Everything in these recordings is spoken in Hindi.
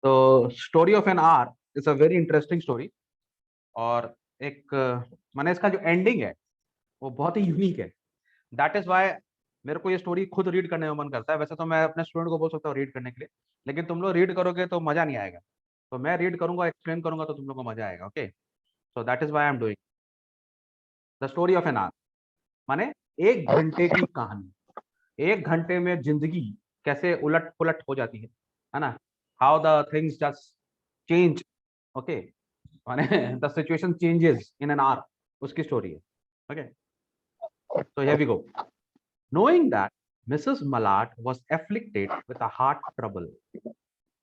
तो story of N R is a very interesting story. और एक माने इसका जो एंडिंग है वो बहुत ही यूनिक है। दैट इज वाई मेरे को ये स्टोरी खुद रीड करने में मन करता है। वैसे तो मैं अपने स्टूडेंट को बोल सकता हूँ रीड करने के लिए, लेकिन तुम लोग रीड करोगे तो मजा नहीं आएगा। तो मैं रीड करूंगा, एक्सप्लेन करूंगा, तो तुम लोग को मजा आएगा। Okay, so that is why I am doing the story of N R. माने एक घंटे की कहानी। एक घंटे में जिंदगी कैसे उलट पुलट हो जाती है ना। How the things just change. Okay, माने the situation changes in an hour, उसकी स्टोरी है। Okay, so here we go. Knowing that Mrs. Malat was afflicted with a heart trouble,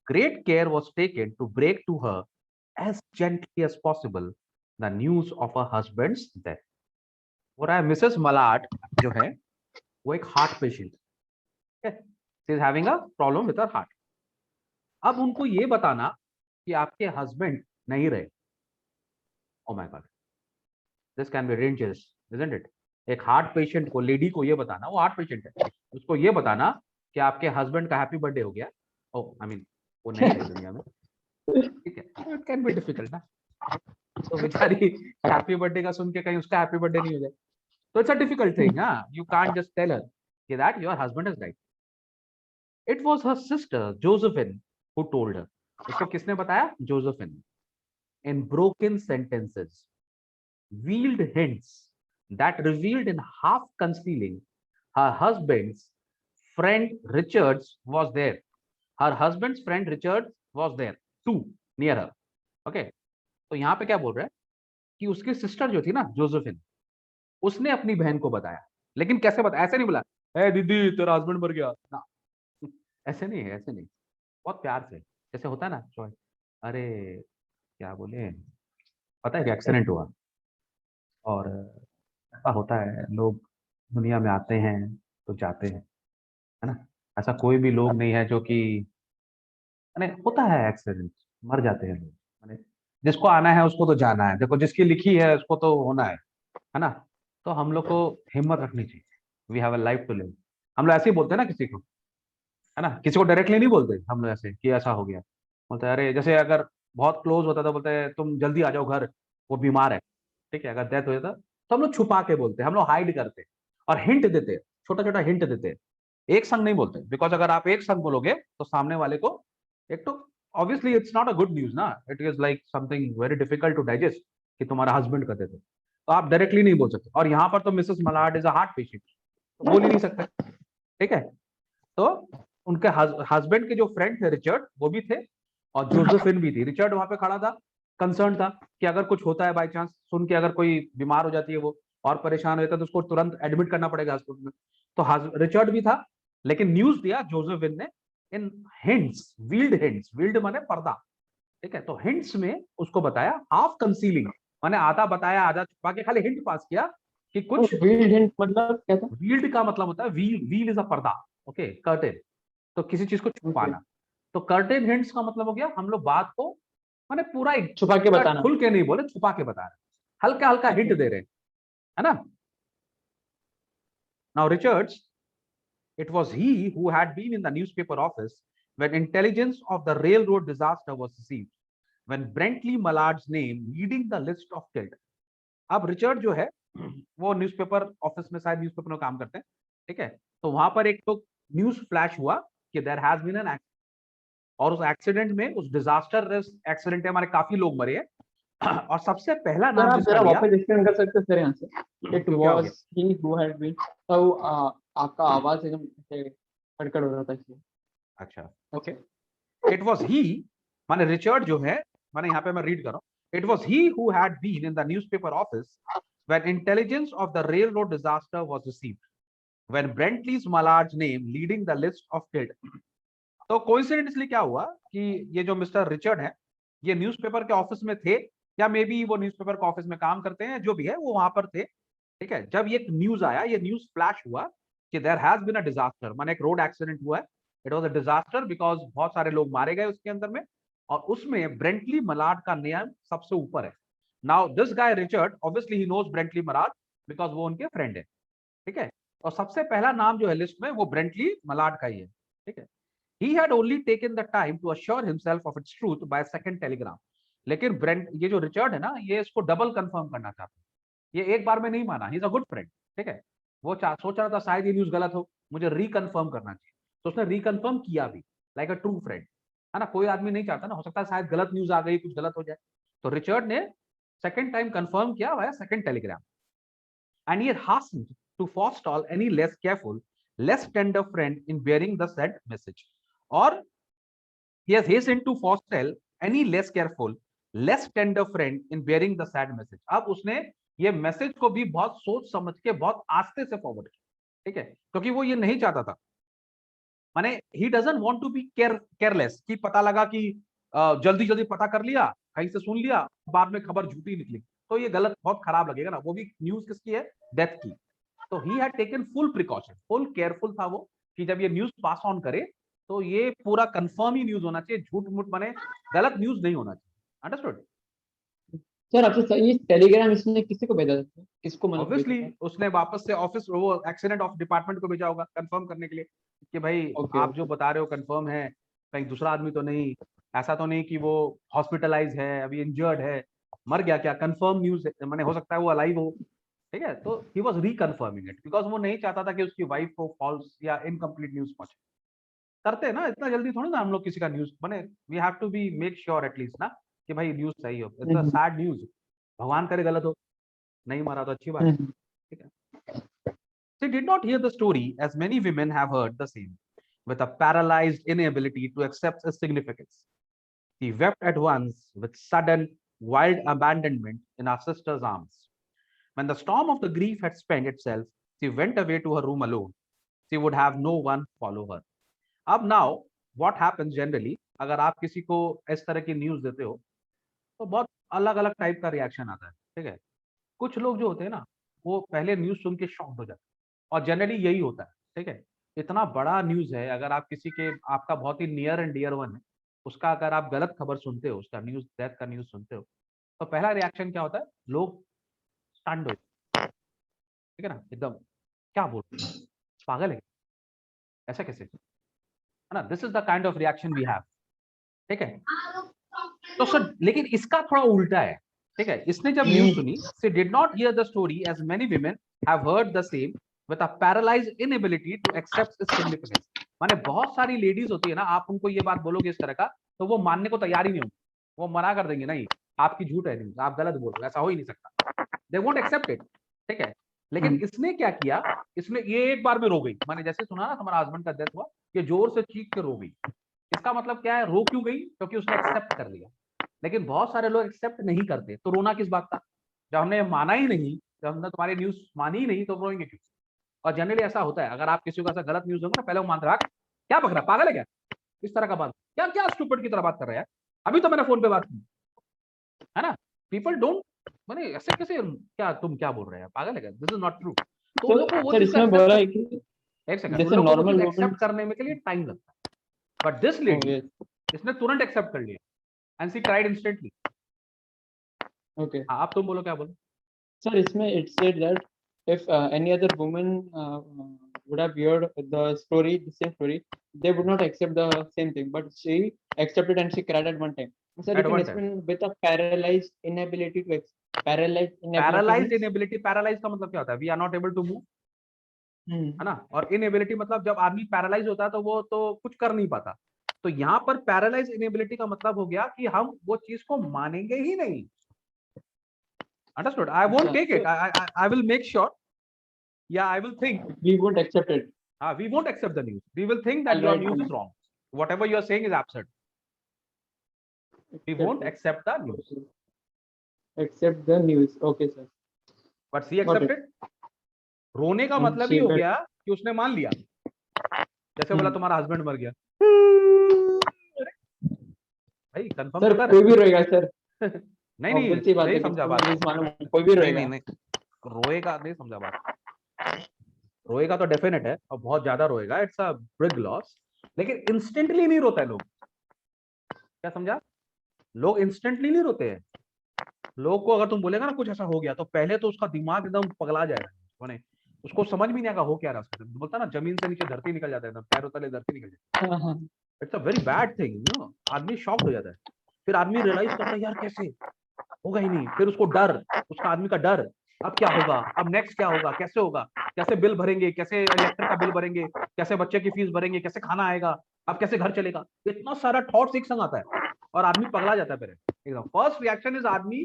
great care was taken to break to her as gently as possible the news of her husband's death. हो रहा है मिसेस मलाट जो है वो एक हार्ट पेशेंट है। She is having a problem with her heart. अब उनको ये बताना कि आपके हस्बैंड नहीं रहे। Oh my God, this can be dangerous, isn't it? एक हार्ट पेशेंट को, लेडी को ये बताना, वो हार्ट पेशेंट है, उसको ये बताना कि आपके हस्बैंड का हैप्पी बर्थडे हो गया। ओ आई मीन वो नहीं रहे दुनिया में। ठीक है, इट कैन बी डिफिकल्ट ना। तो बेचारी हैप्पी बर्थडे का सुन के कहीं उसका हैप्पी बर्थडे नहीं हो जाए, तो इट्स अ डिफिकल्ट थिंग। हाँ, you can't just tell her कि that your husband has died. It was her sister Josephine who told her. उसको किसने बताया? Josephine. In broken sentences, veiled hints that revealed in half concealing her husband's friend Richards was there. Her husband's friend Richards was there too near her. Okay, तो यहाँ पे क्या बोल रहा है कि उसकी सिस्टर जो थी ना जोसेफिन, उसने अपनी बहन को बताया। लेकिन कैसे बताया? ऐसे नहीं बोला ए दीदी तेरा हस्बैंड मर गया ना, ऐसे नहीं है, ऐसे नहीं। बहुत प्यार से, जैसे होता है ना चॉय, अरे क्या बोले, पता है कि एक्सीडेंट हुआ और ऐसा होता है, लोग दुनिया में आते हैं तो जाते हैं, है ना। ऐसा कोई भी लोग नहीं है जो कि, माने होता है एक्सीडेंट, मर जाते हैं लोग। माने जिसको आना है उसको तो जाना है, देखो जिसकी लिखी है उसको तो होना है ना। तो हम लोग को हिम्मत रखनी चाहिए। We have a life to live. हम लोग ऐसे ही बोलते हैं ना किसी को, है ना, किसी को डायरेक्टली नहीं बोलते हम लोग ऐसे कि ऐसा हो गया। बोलते हैं अरे, जैसे अगर बहुत क्लोज होता तो बोलते हैं तुम जल्दी आ जाओ घर, वो बीमार है। ठीक है, अगर डेथ हो जाता तो हम लोग छुपा के बोलते हैं, हम लोग हाइड करते हैं और हिंट देते हैं, छोटा छोटा हिंट देते हैं। एक संग नहीं बोलते, बिकॉज अगर आप एक संग बोलोगे तो सामने वाले को, एक तो obviously it's not a good news ना, it is like something very difficult to digest कि तुम्हारा हस्बैंड कहते थे, तो आप डायरेक्टली नहीं बोल सकते। और यहाँ पर तो Mrs Malad is a heart patient, तो बोल ही नहीं सकते। ठीक है, तो उनके हस्बैंड के जो फ्रेंड थे रिचर्ड, वो भी थे, और जोसेफिन भी थी। रिचर्ड वहां पे खड़ा था, कंसर्न था कि अगर कुछ होता है बाई चांस, सुन के अगर कोई बीमार हो जाती है वो और परेशान हो जाता है तो उसको तुरंत एडमिट करना पड़ेगा हॉस्पिटल में। तो रिचर्ड भी था, लेकिन न्यूज दिया जोसेफिन ने इन हिंट्स, वील्ड हिंट्स, वील्ड माने पर्दा। ठीक है, तो हिंट्स में उसको बताया, हाफ कंसीलिंग माने आधा बताया आधा छुपा के, खाली हिंट पास किया कि कुछ। वील्ड हिंट मतलब क्या था? वील्ड का मतलब होता है वील, वील इज अ पर्दा। ओके, कर्टेन, तो किसी चीज को ओके, छुपाना। तो कर्टेन हिंट्स का मतलब हो गया हम लोग बात को माने पूरा छुपा के बताना। खुल के नहीं बोले, छुपा के बता रहे, हल्का हल्का हिंट ओके, दे रहे हैं, है ना। Now Richards, it was he who had been in the newspaper office when intelligence of the railroad disaster was received, when Brentley Mallard's name leading the list of killed. अब रिचर्ड जो है वो न्यूज़पेपर ऑफिस में, शायद न्यूज़पेपर में काम करते हैं। ठीक है, तो वहां पर एक तो न्यूज फ्लैश हुआ कि देयर हैज बीन एन, और उस एक्सीडेंट में, उस डिजास्टर एक्सीडेंट में हमारे काफी लोग मरे हैं। और सबसे पहला सर नाम आप जिसका जरा लिया, वापस एक्सप्लेन कर सकते हैं सर यहाँ से? इट क्यों क्या हो वाज गया? ही हु हैड बीन, तो आपका आवाज एकदम ऐसे खड़खड़ हो रहा था इसलिए। अच्छा, ओके। अच्छा, इट वाज ही, माने रिचर्ड जो है, माने यहाँ पे मैं रीड कर रहा हूँ, it was he who had been in the newspaper office when intelligence of the railroad disaster was received, when Brentley's Mallard's name leading the list of killed. तो कोइंसिडेंटली क्या हुआ कि ये जो मिस्टर रिचर्ड है, ये न्यूज़पेपर के ऑफिस में थे, या मे बी वो न्यूज़पेपर के ऑफिस में काम करते हैं, जो भी है वो वहां पर थे। ठीक है, जब ये न्यूज आया, ये न्यूज फ्लैश हुआ कि there has been a disaster, माने एक रोड एक्सीडेंट हुआ है। It was a disaster because बहुत सारे लोग मारे गए उसके अंदर में, और उसमें ब्रेंटली मलाड का नाम सबसे ऊपर है। Now this guy Richard obviously he knows Brently Mallard because वो उनके फ्रेंड है। ठीक है, और सबसे पहला नाम जो है लिस्ट में वो ब्रेंटली मलाड का ही है। ठीक है, He had only taken the time to assure himself of its truth by a second telegram. लेकिन ब्रेंट, ये जो रिचर्ड है ना, ये इसको डबल कंफर्म करना चाहता है। ये एक बार में नहीं माना, he is a good friend, ठीक है। वो सोच रहा था शायद ये न्यूज गलत हो, मुझे रिकंफर्म करना चाहिए, तो उसने रिकंफर्म किया भी, लाइक अ ट्रू फ्रेंड, है ना। कोई आदमी नहीं चाहता ना, हो सकता है शायद गलत न्यूज आ गई, कुछ गलत हो जाए। तो रिचर्ड ने सेकंड टाइम कंफर्म किया via second Telegram, and he had hastened to forestall any less careful, less tender friend in bearing the said message. Or he has hastened to forestall any less careful, less tender friend in bearing the sad message. अब उसने ये मैसेज को भी बहुत सोच समझ के बहुत आस्ते से फॉरवर्ड किया, ठीक है, क्योंकि वो ये नहीं चाहता था, माने he doesn't want to be careless, कि पता लगा कि जल्दी जल्दी पता कर लिया, कहीं से सुन लिया, बाद में खबर झूठी निकली, तो ये गलत, बहुत खराब लगेगा ना। वो भी न्यूज किसकी है, डेथ की। तो he had taken full precaution, full careful था वो, कि जब ये न्यूज पास ऑन करे तो ये पूरा कंफर्म ही न्यूज होना चाहिए, झूठ मूठ बने, गलत न्यूज नहीं होना चाहिए। अंडरस्टूड? सर आपसे ये टेलीग्राम इसने किसी को भेजा था, किसको मतलब भेजा ऑब्वियसली था? उसने वापस से ऑफिस, वो एक्सीडेंट ऑफ डिपार्टमेंट को भेजा होगा कंफर्म करने के लिए, कि भाई ओके आप जो बता रहे हो कंफर्म है, कहीं दूसरा आदमी तो नहीं, ऐसा तो नहीं कि वो हॉस्पिटलाइज है, अभी इंजर्ड है, मर गया क्या, कंफर्म न्यूज मैंने, हो सकता है वो अलाइव हो, ठीक है। तो ही वाज रिकंफर्मिंग इट, बिकॉज वो नहीं चाहता था कि उसकी वाइफ को फॉल्स या इनकम्प्लीट न्यूज पहुंचे। करते हैं ना, इतना जल्दी थोड़ी ना हम लोग किसी का न्यूज बने, we have to be make sure at least ना, कि भाई न्यूज सही हो। इट्स अ सैड न्यूज, भगवान करे गलत हो, नहीं मारा तो अच्छी बात है, ठीक है। She did not hear the story as many women have heard the same, with a paralyzed inability to accept its significance. She wept at once with sudden, wild abandonment in her sister's arms. When the storm of the grief had spent itself, she went away to her room alone. She would have no one follow her. अब now what happens generally, अगर आप किसी को इस तरह की न्यूज देते हो तो बहुत अलग अलग टाइप का रिएक्शन आता है, ठीक है। कुछ लोग जो होते हैं ना, वो पहले न्यूज सुन के शॉक्ड हो जाते हैं, और जनरली यही होता है, ठीक है। इतना बड़ा न्यूज है, अगर आप किसी के, आपका बहुत ही नियर एंड डियर वन है, उसका अगर आप गलत खबर सुनते हो, उसका न्यूज, डेथ का न्यूज सुनते हो, तो पहला रिएक्शन क्या होता है, लोग स्टंड हो, ठीक है ना, एकदम क्या बोल रहे हैं? पागल है, ऐसा कैसे, है ना। This is the kind of reaction we have, ठीक है। तो सर लेकिन इसका थोड़ा उल्टा है, ठीक है। इसने जब न्यूज सुनी, she did not hear the story as many women have heard the same, with a paralyzed inability to accept its significance. माने बहुत सारी लेडीज होती है ना, आप उनको ये बात बोलोगे इस तरह का, तो वो मानने को तैयार ही नहीं होंगे, वो मना कर देंगे, नहीं आपकी झूठ है, न्यूज आप गलत बोल रहे हो, ऐसा हो ही नहीं सकता, दे वोंट एक्सेप्ट इट, ठीक है। लेकिन इसने क्या किया, इसने ये एक बार में रो गई, माने जैसे सुना ना तुम्हारा हस्बैंड का डेथ हुआ, ये जोर से चीख के रो गई। इसका मतलब क्या है, रो क्यों गई, क्योंकि उसने एक्सेप्ट कर लिया। लेकिन बहुत सारे लोग एक्सेप्ट नहीं करते, तो रोना किस बात का, जब हमने माना ही नहीं, जब हमने तुम्हारी न्यूज मानी ही नहीं, तो रोएंगे क्यों। और जनरली ऐसा होता है, अगर आप किसी को ऐसा गलत न्यूज दोगे ना, पहले वो मान रहा क्या पकड़ा, पागल है क्या, इस तरह का बात, क्या क्या स्टूपिड की तरह बात कर रहा है यार, अभी तो मैंने फोन पे बात की, है ना। पीपल डोंट, मैंने ऐसे कैसे, क्या तुम क्या बोल रहे हैं, पागल है क्या, दिस इज नॉट ट्रू। तो उन लोग को वो सर चीज इसमें बोला है कि एक सेकंड, उन जैसे लोग को वो नॉर्मल चीज वुमेन, एक्सेप्ट करने में के लिए टाइम लगता है, बट दिस लेडी, इसने तुरंत एक्सेप्ट कर लिया, and she cried instantly. Okay हाँ, आप तुम बोलो, क्या बोलो। सर इसमें it said that if any other woman would have heard the story, the same story, they would not accept the same thing, but she accepted and she cried at one time. Sir, At you can one time, explain with a paralyzed inability to paralyzed inability paralysed means? Inability, paralyse का मतलब क्या होता है, we are not able to move, है ना। और इनेबिलिटी मतलब जब आदमी पैरालाइज होता है तो वो तो कुछ कर नहीं पाता। तो यहाँ पर पैरालाइज इनेबिलिटी का मतलब हो गया कि हम वो चीज को मानेंगे ही नहीं। Understood, I won't take it, I will make sure, या I will think, We won't accept it. we won't accept the news, we will think that your news is wrong, whatever you are saying is absurd, we won't accept the news. Accept the news. Okay, sir. But she Got it. accepted. रोने का And मतलब she ही हो went. गया कि उसने मान लिया, जैसे बोला तुम्हारा हस्बैंड मर गया, भाई कंफर्म सर तो कर। कोई भी रोएगा सर, नहीं नहीं obvious सी बात नहीं है, समझा किसको बात, news मालूम है, कोई भी नहीं रोएगा। नहीं नहीं, रोएगा नहीं समझा बात, रोएगा तो डेफिनेट है, और बहुत ज्यादा रोएगा, इट्स अ बिग लॉस, लेकिन इंस्टेंटली नहीं रोता है लोग, क्या समझा, लोग इंस्टेंटली नहीं रोते हैं। लोग को अगर तुम बोलेगा ना कुछ ऐसा हो गया, तो पहले तो उसका दिमाग एकदम पगला जाएगा, माने उसको समझ भी नहीं आएगा हो क्या रहा है, बोलता ना जमीन से नीचे धरती निकल जाता है, पैरों तले धरती निकल जाती है, हाँ हाँ it's a very bad thing, you know. आदमी शॉक्ड हो जाता है, फिर आदमी रियलाइज करता है यार कैसे होगा ही नहीं, फिर उसको डर, उसका आदमी का डर, अब क्या होगा, अब नेक्स्ट क्या होगा, कैसे होगा, कैसे बिल भरेंगे, कैसे इलेक्ट्रिक का बिल भरेंगे, कैसे बच्चे की फीस भरेंगे, कैसे खाना आएगा, अब कैसे घर चलेगा, इतना सारा थॉट्स एक संग आता है और आदमी पगला जाता है। फिर एकदम फर्स्ट रिएक्शन इज आदमी,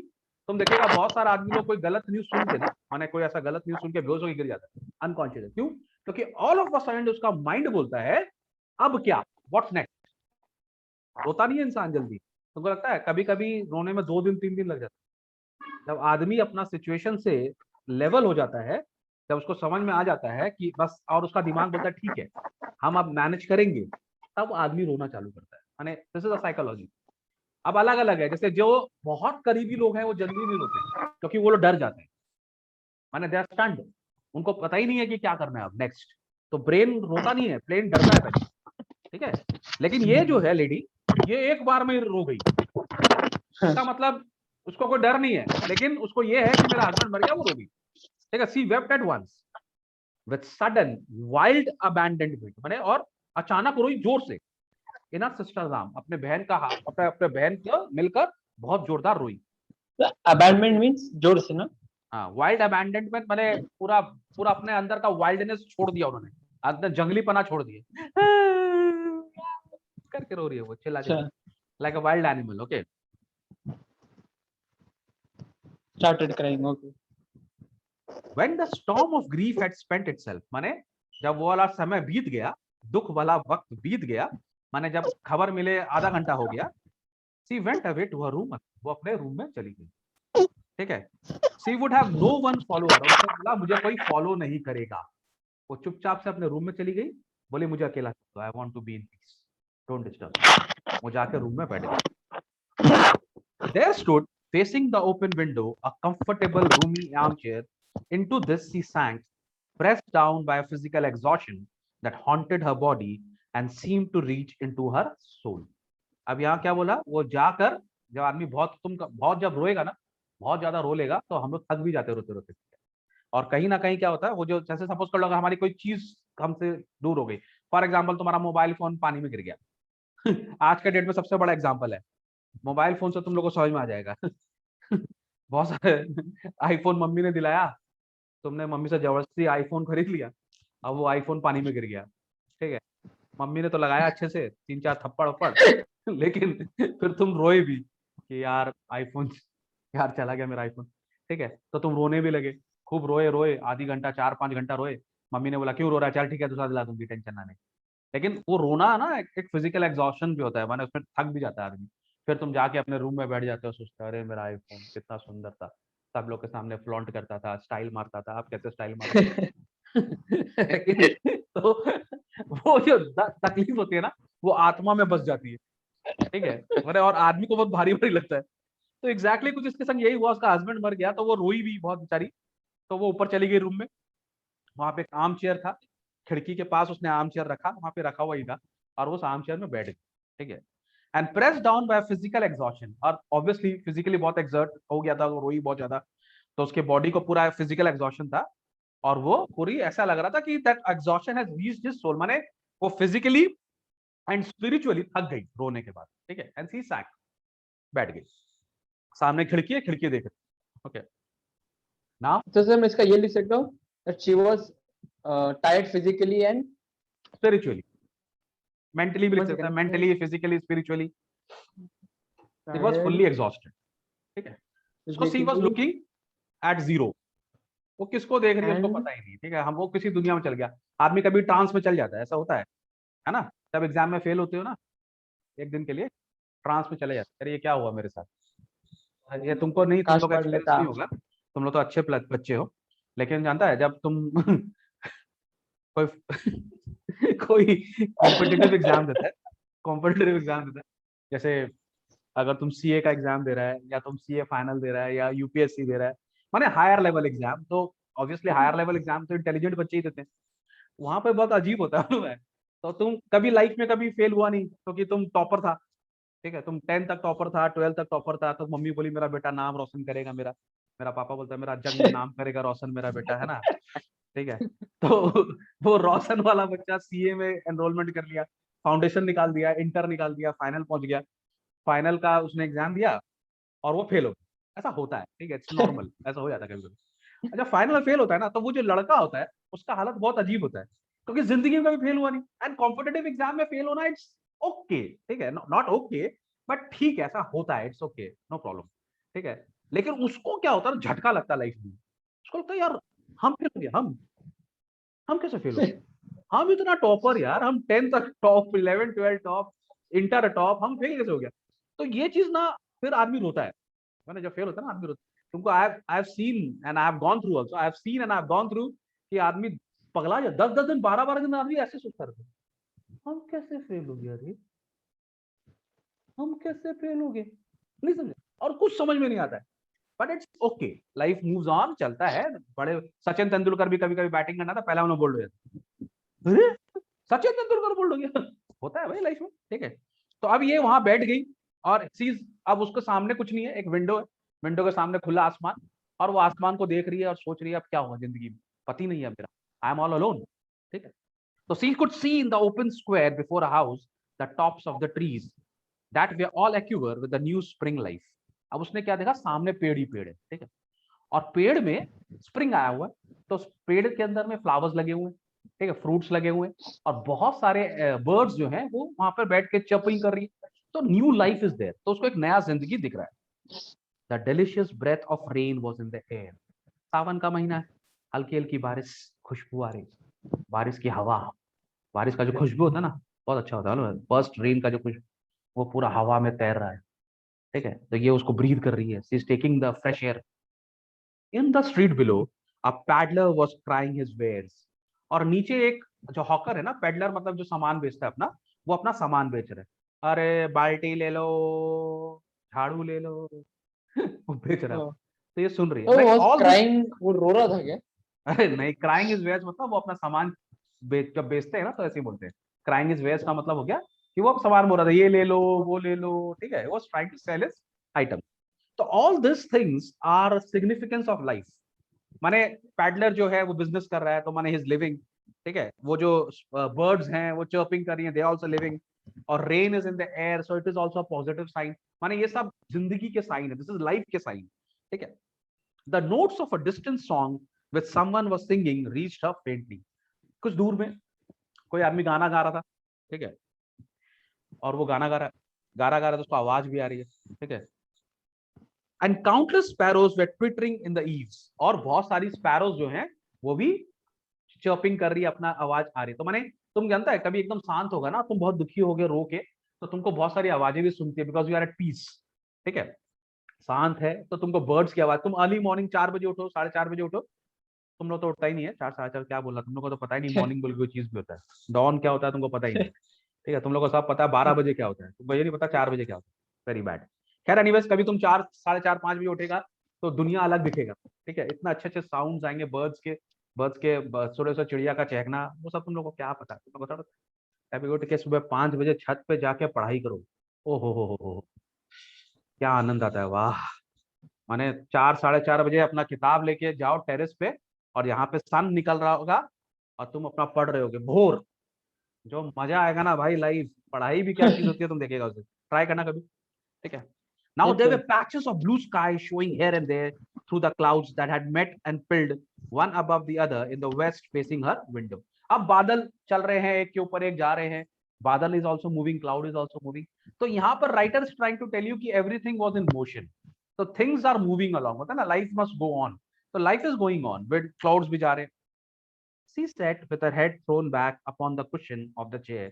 तुम देखिएगा बहुत सारा आदमी लोग कोई गलत न्यूज सुन के ना, माने कोई ऐसा गलत न्यूज सुन के बेहोश होकर गिर जाता है अनकॉन्शियस। क्यों? क्योंकि ऑल ऑफ अ सडन उसका माइंड बोलता है अब क्या, व्हाट्स नेक्स्ट। रोता नहीं है इंसान जल्दी, तुमको लगता है कभी कभी रोने में 2 दिन 3 दिन लग जाता है। जब आदमी अपना सिचुएशन से लेवल हो जाता है, जब उसको समझ में आ जाता है कि बस, और उसका दिमाग बोलता है ठीक है हम अब मैनेज करेंगे, तब आदमी रोना चालू करता है। माने दिस इज अ साइकोलॉजी। अब अलग अलग है, जैसे जो बहुत करीबी लोग हैं वो जल्दी नहीं रोते क्योंकि वो लोग डर जाते हैं, माने दे आर स्टन्ड, उनको पता ही नहीं है कि क्या करना है अब नेक्स्ट, तो ब्रेन रोता नहीं है, ब्रेन डरता है पहले। ठीक है, लेकिन ये जो है लेडी, ये एक बार में रो गई, इसका मतलब उसको कोई डर नहीं है, लेकिन उसको ये है कि मेरा हस्बैंड मर गया, वो रो गई। ठीक है, she wept at once with sudden wild abandonment, माने और अचानक रोई जोर से। इन सिस्टर राम अपने बहन का हाथ, अपने अपने बहन को मिलकर बहुत जोरदार रोई। अबैंडमेंट मीन्स जोर से ना। हाँ, वाइल्ड अबैंडनमेंट माने पूरा पूरा अपने अंदर का वाइल्डनेस छोड़ दिया उन्होंने, अंदर जंगलीपना छोड़ दिए करके रो रही है वो, चिल्ला चिल्ला, अच्छा, like a wild animal. Okay, started crying, okay. when the storm of grief had spent itself, माने जब वो वाला समय बीत गया, दुख वाला वक्त बीत गया, माने जब खबर मिले आधा घंटा हो गया, she went away to her room, वो अपने रूम में चली गई। ठीक है, she would have no one follow her, उसने बोला मुझे कोई फॉलो नहीं करेगा, वो चुपचाप से अपने रूम में चली गई, बोली मुझे अकेला छोड़ दो, I want to be in peace, don't disturb. वो जाके रूम में बैठ गई। There stood, facing the open window, a comfortable, roomy armchair. Into this she sank, pressed down by a physical exhaustion that haunted her body and seemed to reach into her soul. अब यहाँ क्या बोला, वो जाकर, जब आदमी बहुत, तुम बहुत जब रोएगा ना, बहुत ज्यादा रो लेगा, तो हम लोग थक भी जाते हैं रोते रोते। और कहीं ना कहीं क्या होता है, वो जो जैसे सपोज कर लो अगर हमारी कोई चीज हमसे दूर हो गई, फॉर एग्जाम्पल तुम्हारा मोबाइल फोन पानी में गिर गया आज के डेट में सबसे बड़ा एग्जाम्पल है, मोबाइल फोन से तुम लोग को समझ में आ जाएगा बहुत सारे आईफोन मम्मी ने दिलाया, तुमने मम्मी से जबरदस्ती आईफोन खरीद लिया, अब वो आईफोन पानी में गिर गया। ठीक है, मम्मी ने तो लगाया अच्छे से 3 4 थप्पड़ वप्पड़ लेकिन फिर तुम रोए भी कि यार आईफोन, यार चला गया मेरा आईफोन। ठीक है, तो तुम रोने भी लगे, खूब रोए रोए, आधी घंटा 4 5 घंटा रोए, मम्मी ने बोला क्यों रो रहा है, चल ठीक है दूसरा दिला दूंगी, टेंशन ना नहीं। लेकिन वो रोना ना एक फिजिकल एग्जॉशन भी होता है, माने उसमें थक भी जाता है आदमी। फिर तुम जाके अपने रूम में बैठ जाते हो, सोचते हो अरे मेरा आईफोन कितना सुंदर था, सब लोग के सामने फ्लॉन्ट करता था, स्टाइल मारता था, आप कैसे स्टाइल मारोगे तो वो जो तकलीफ होती है ना, वो आत्मा में बस जाती है। ठीक है, अरे और आदमी को बहुत भारी भारी लगता है। तो एग्जैक्टली कुछ इसके संग यही हुआ, उसका हस्बैंड मर गया तो वो रोई भी बहुत बेचारी। तो वो ऊपर चली गई रूम में, वहां पे एक आर्म चेयर था, खिड़की के पास उसने आर्म चेयर रखा, वहां पे रखा हुआ ही था, और वो आर्म चेयर में बैठ गई। ठीक है, and press down by physical exhaustion, और ऑब्वियसली फिजिकली बहुत एग्जर्ट हो गया था, वो रोई बहुत ज्यादा, तो उसके बॉडी को पूरा फिजिकल एग्जॉशन था, और वो पूरी ऐसा लग रहा था कि that exhaustion has reached his soul, माने वो फिजिकली एंड स्पिरिचुअली थक गई रोने के बाद। ठीक है, एंड शी सैक, बैठ गई, सामने खिड़की है, खिड़की देख रही। ओके, नाउ तो सर मैं इसका ये लिख सकता हूँ that she was tired physically and spiritually, mentally भी लिख one सकता है, second, mentally physically spiritually she was tired fully exhausted. ठीक है, so she was physically looking at zero, वो किसको देख रही है उसको and पता ही नहीं। ठीक है, हम वो किसी दुनिया में चल गया, आदमी कभी ट्रांस में चल जाता है, ऐसा होता है ना, जब एग्जाम में फेल होते हो ना, एक दिन के लिए ट्रांस में चले जाते हैं, अरे ये क्या हुआ मेरे साथ। ये तुमको नहीं, तुम काश लोग पढ़ एक्सपीरियंस लेता। नहीं होगा, तुम लोग तो अच्छे बच्चे हो, लेकिन जानता है जब तुम कोई कोई कॉम्पिटिटिव एग्जाम देता है, कॉम्पिटिटिव एग्जाम देता है, जैसे अगर तुम सीए का एग्जाम दे रहा है, या तुम सीए फाइनल दे रहा है, या यूपीएससी दे रहा है, माने हायर लेवल एग्जाम, तो ऑब्वियसली हायर लेवल एग्जाम तो इंटेलिजेंट बच्चे ही देते हैं, वहां पे बहुत अजीब होता है मालूम है। तो तुम कभी लाइफ में कभी फेल हुआ नहीं क्योंकि तुम टॉपर था। ठीक है, तुम 10 तक टॉपर था, 12 तक टॉपर था, तो मम्मी बोली मेरा बेटा नाम रोशन करेगा मेरा, मेरा पापा बोलता है मेरा जंग में नाम करेगा रोशन मेरा बेटा, है ना। ठीक है, तो वो रोशन वाला बच्चा सीए में एनरोलमेंट कर लिया, फाउंडेशन निकाल दिया, इंटर निकाल दिया, फाइनल पहुंच गया, फाइनल का उसने एग्जाम दिया और वो फेल हो गया। ऐसा होता है, ठीक है, इट्स नॉर्मल, ऐसा हो जाता है कभी कभी। अच्छा, फाइनल में फेल होता है ना, तो वो जो लड़का होता है उसका हालत बहुत अजीब होता है, क्योंकि जिंदगी में कभी फेल हुआ नहीं, एंड कॉम्पिटेटिव एग्जाम में फेल होना इट्स ओके, ठीक है, नॉट ओके बट ठीक है, ऐसा होता है, इट्स ओके, नो प्रॉब्लम, ठीक है। लेकिन उसको क्या होता है, झटका लगता है लाइफ में, उसको लगता है यार हम फेल हो गए, हम कैसे फेल हो गए, हम इतना टॉपर यार, हम 10 तक टॉप, 11 12 टॉप, इंटर टॉप, हम फेल कैसे हो गया। तो ये चीज ना, फिर आदमी रोता है, मैंने जब फेल होता है ना आदमी रोता है। तुमको I have seen and I have gone through also, I have seen and I have gone through कि आदमी पगला जाए, 10 10 दिन 12 12 दिन आदमी ऐसे सोचता रहता है, हम कैसे फेल हो गया रे, हम कैसे फेल हो गए, नहीं समझे, और कुछ समझ में नहीं आता है। But it's okay, life moves on, चलता है। बड़े सचिन तेंदुलकर भी कभी कभी बैटिंग करना था, पहला उन्होंने बोल्ड हो जाता, अरे सचिन तेंदुलकर बोल्ड हो गया, होता है भाई लाइफ में, ठीक है। तो अब ये वहां बैठ गई और चीज, अब उसके सामने कुछ नहीं है, एक विंडो है, विंडो के सामने खुला आसमान, और वो आसमान को देख रही है और सोच रही है अब क्या होगा जिंदगी में, पति नहीं है मेरा, आई एम ऑल अलोन, ठीक है। तो she could see in the open square before a house the tops of the trees that were all aquiver with the new spring life. अब उसने क्या देखा, सामने पेड़ ही पेड़ है, ठीक है, और पेड़ में स्प्रिंग आया हुआ है, तो उस पेड़ के अंदर में फ्लावर्स लगे हुए हैं, ठीक है, फ्रूट्स लगे हुए हैं, और बहुत सारे बर्ड्स जो हैं वो वहां पर बैठ के चर्पिंग कर रही है, तो न्यू लाइफ इज देयर, तो उसको एक नया जिंदगी दिख रहा है। The delicious breath of rain was in the air. Sawan का महीना है, हल्की हल्की बारिश, खुशबू आ रही, बारिश की हवा, बारिश का जो खुशबू होता है ना, बहुत अच्छा होता है ना, फर्स्ट रेन का जो खुशबू, वो पूरा हवा में तैर रहा है, ठीक है, तो ये उसको ब्रीथ कर रही है, she is taking the fresh air. In the street below a peddler was crying his wares. और नीचे एक जो हॉकर है ना, पैडलर मतलब जो सामान बेचता है अपना, वो अपना सामान बेच रहा है, अरे बाल्टी ले लो, झाड़ू ले लो, वो बेच रहा है, तो ये सुन रही है, like was all this. Crying, वो रो रहा था क्या? अरे नहीं, क्राइंग इज वेयर्स मतलब वो अपना सामान जब बेचते हैं ना तो ऐसे ही बोलते हैं, क्राइंग इज वेयर्स का मतलब हो गया कि वो सामान बोल रहा था, ये ले लो, वो ले लो, ठीक है, वो trying to sell his item. तो all this things are significance of life. माने पैडलर जो है वो बिजनेस कर रहा है, तो माने हिज लिविंग, ठीक है, वो जो बर्ड्स हैं वो चर्पिंग कर रही हैं, दे आल्सो लिविंग, और rain is in the air, so it is also a positive sign, माने ये सब जिंदगी के साइन है, दिस इज लाइफ के साइन, ठीक है। The notes of a distant song which someone was singing reached her faintly. कुछ दूर में कोई आदमी गाना गा रहा था, ठीक है, और वो गाना गा रहा तो उसको आवाज भी आ रही है, ठीक है, and countless sparrows were twittering in the eaves. और बहुत सारी स्पैरोज जो हैं वो भी चर्पिंग कर रही है, अपना आवाज आ रही है। तो माने तुम जानता है, कभी एकदम शांत होगा ना, तुम बहुत दुखी हो गए रो के, तो तुमको बहुत सारी आवाजें भी सुनती है, because you are at peace, ठीक है, शांत है, तो तुमको बर्ड्स की आवाज, तुम अर्ली मॉर्निंग 4 बजे उठो, 4:30 बजे उठो, तुम लोग तो उठता ही नहीं है, 4 4:30 क्या बोला, तुम लोग को तो पता ही नहीं मॉर्निंग बोल के कोई चीज भी होता है, डॉन क्या होता है तुमको पता ही नहीं, ठीक है, तुम लोग को सब पता है 12 बजे क्या होता है, तुमको ये नहीं पता 4 बजे क्या होता है, वेरी बैड। खैर एनीवेज, कभी तुम 4 4:30 5 बजे उठेगा तो दुनिया अलग दिखेगा, ठीक है, इतना अच्छे अच्छे साउंड्स आएंगे, बर्ड्स के छोटे से चिड़िया का चहकना, वो सब तुम लोग को क्या पता है, तुम बता, कभी उठ के सुबह 5 बजे छत पे जाके पढ़ाई करो, ओ हो, क्या आनंद आता है, वाह। माने 4 4:30 बजे अपना किताब लेके जाओ टेरेस पे, और यहाँ पे सन निकल रहा होगा और तुम अपना पढ़ रहे होगे भोर, जो मजा आएगा ना भाई, लाइफ पढ़ाई भी क्या चीज होती है तुम देखेगा उसे, ट्राई करना कभी, ठीक है। Now there were patches of blue sky showing here and there through the clouds that had met and filled one above the other in the west facing her window. अब बादल चल रहे हैं, एक के ऊपर एक जा रहे हैं, बादल is also moving, cloud is also moving. तो यहाँ पर writer is trying to tell you कि everything was in motion. So things are moving along, होता है ना, life must go on. So life is going on, with clouds भी जा रहे हैं. She sat with her head thrown back upon the cushion of the chair,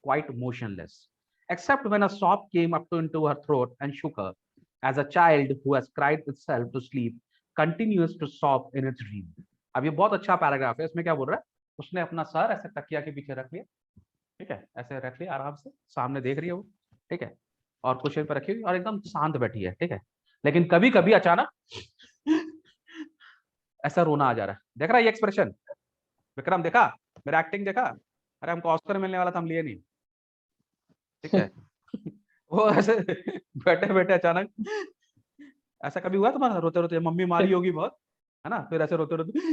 quite motionless, except when a sob came up into her throat and shook her, as a child who has cried itself to sleep continues to sob in its dream. अब ये बहुत अच्छा पैराग्राफ है, इसमें क्या बोल रहा है, उसने अपना सर ऐसे तकिया के पीछे रख लिया, ठीक है, ऐसे रख लिया आराम से, सामने देख रही है वो, ठीक है, और कुशन पर रखी हुई और एकदम शांत बैठी है, ठीक है, लेकिन कभी कभी अचानक ऐसा रोना आ जा रहा है, देख रहा है ये एक्सप्रेशन, विक्रम देखा, मेरा एक्टिंग देखा, अरे हमको ऑस्कर मिलने वाला था, हम लिए नहीं, ठीक है। वो ऐसे बैठे बैठे अचानक, ऐसा कभी हुआ तुम्हारा, रोते रोते मम्मी मारी होगी बहुत, है ना, फिर ऐसे रोते रोते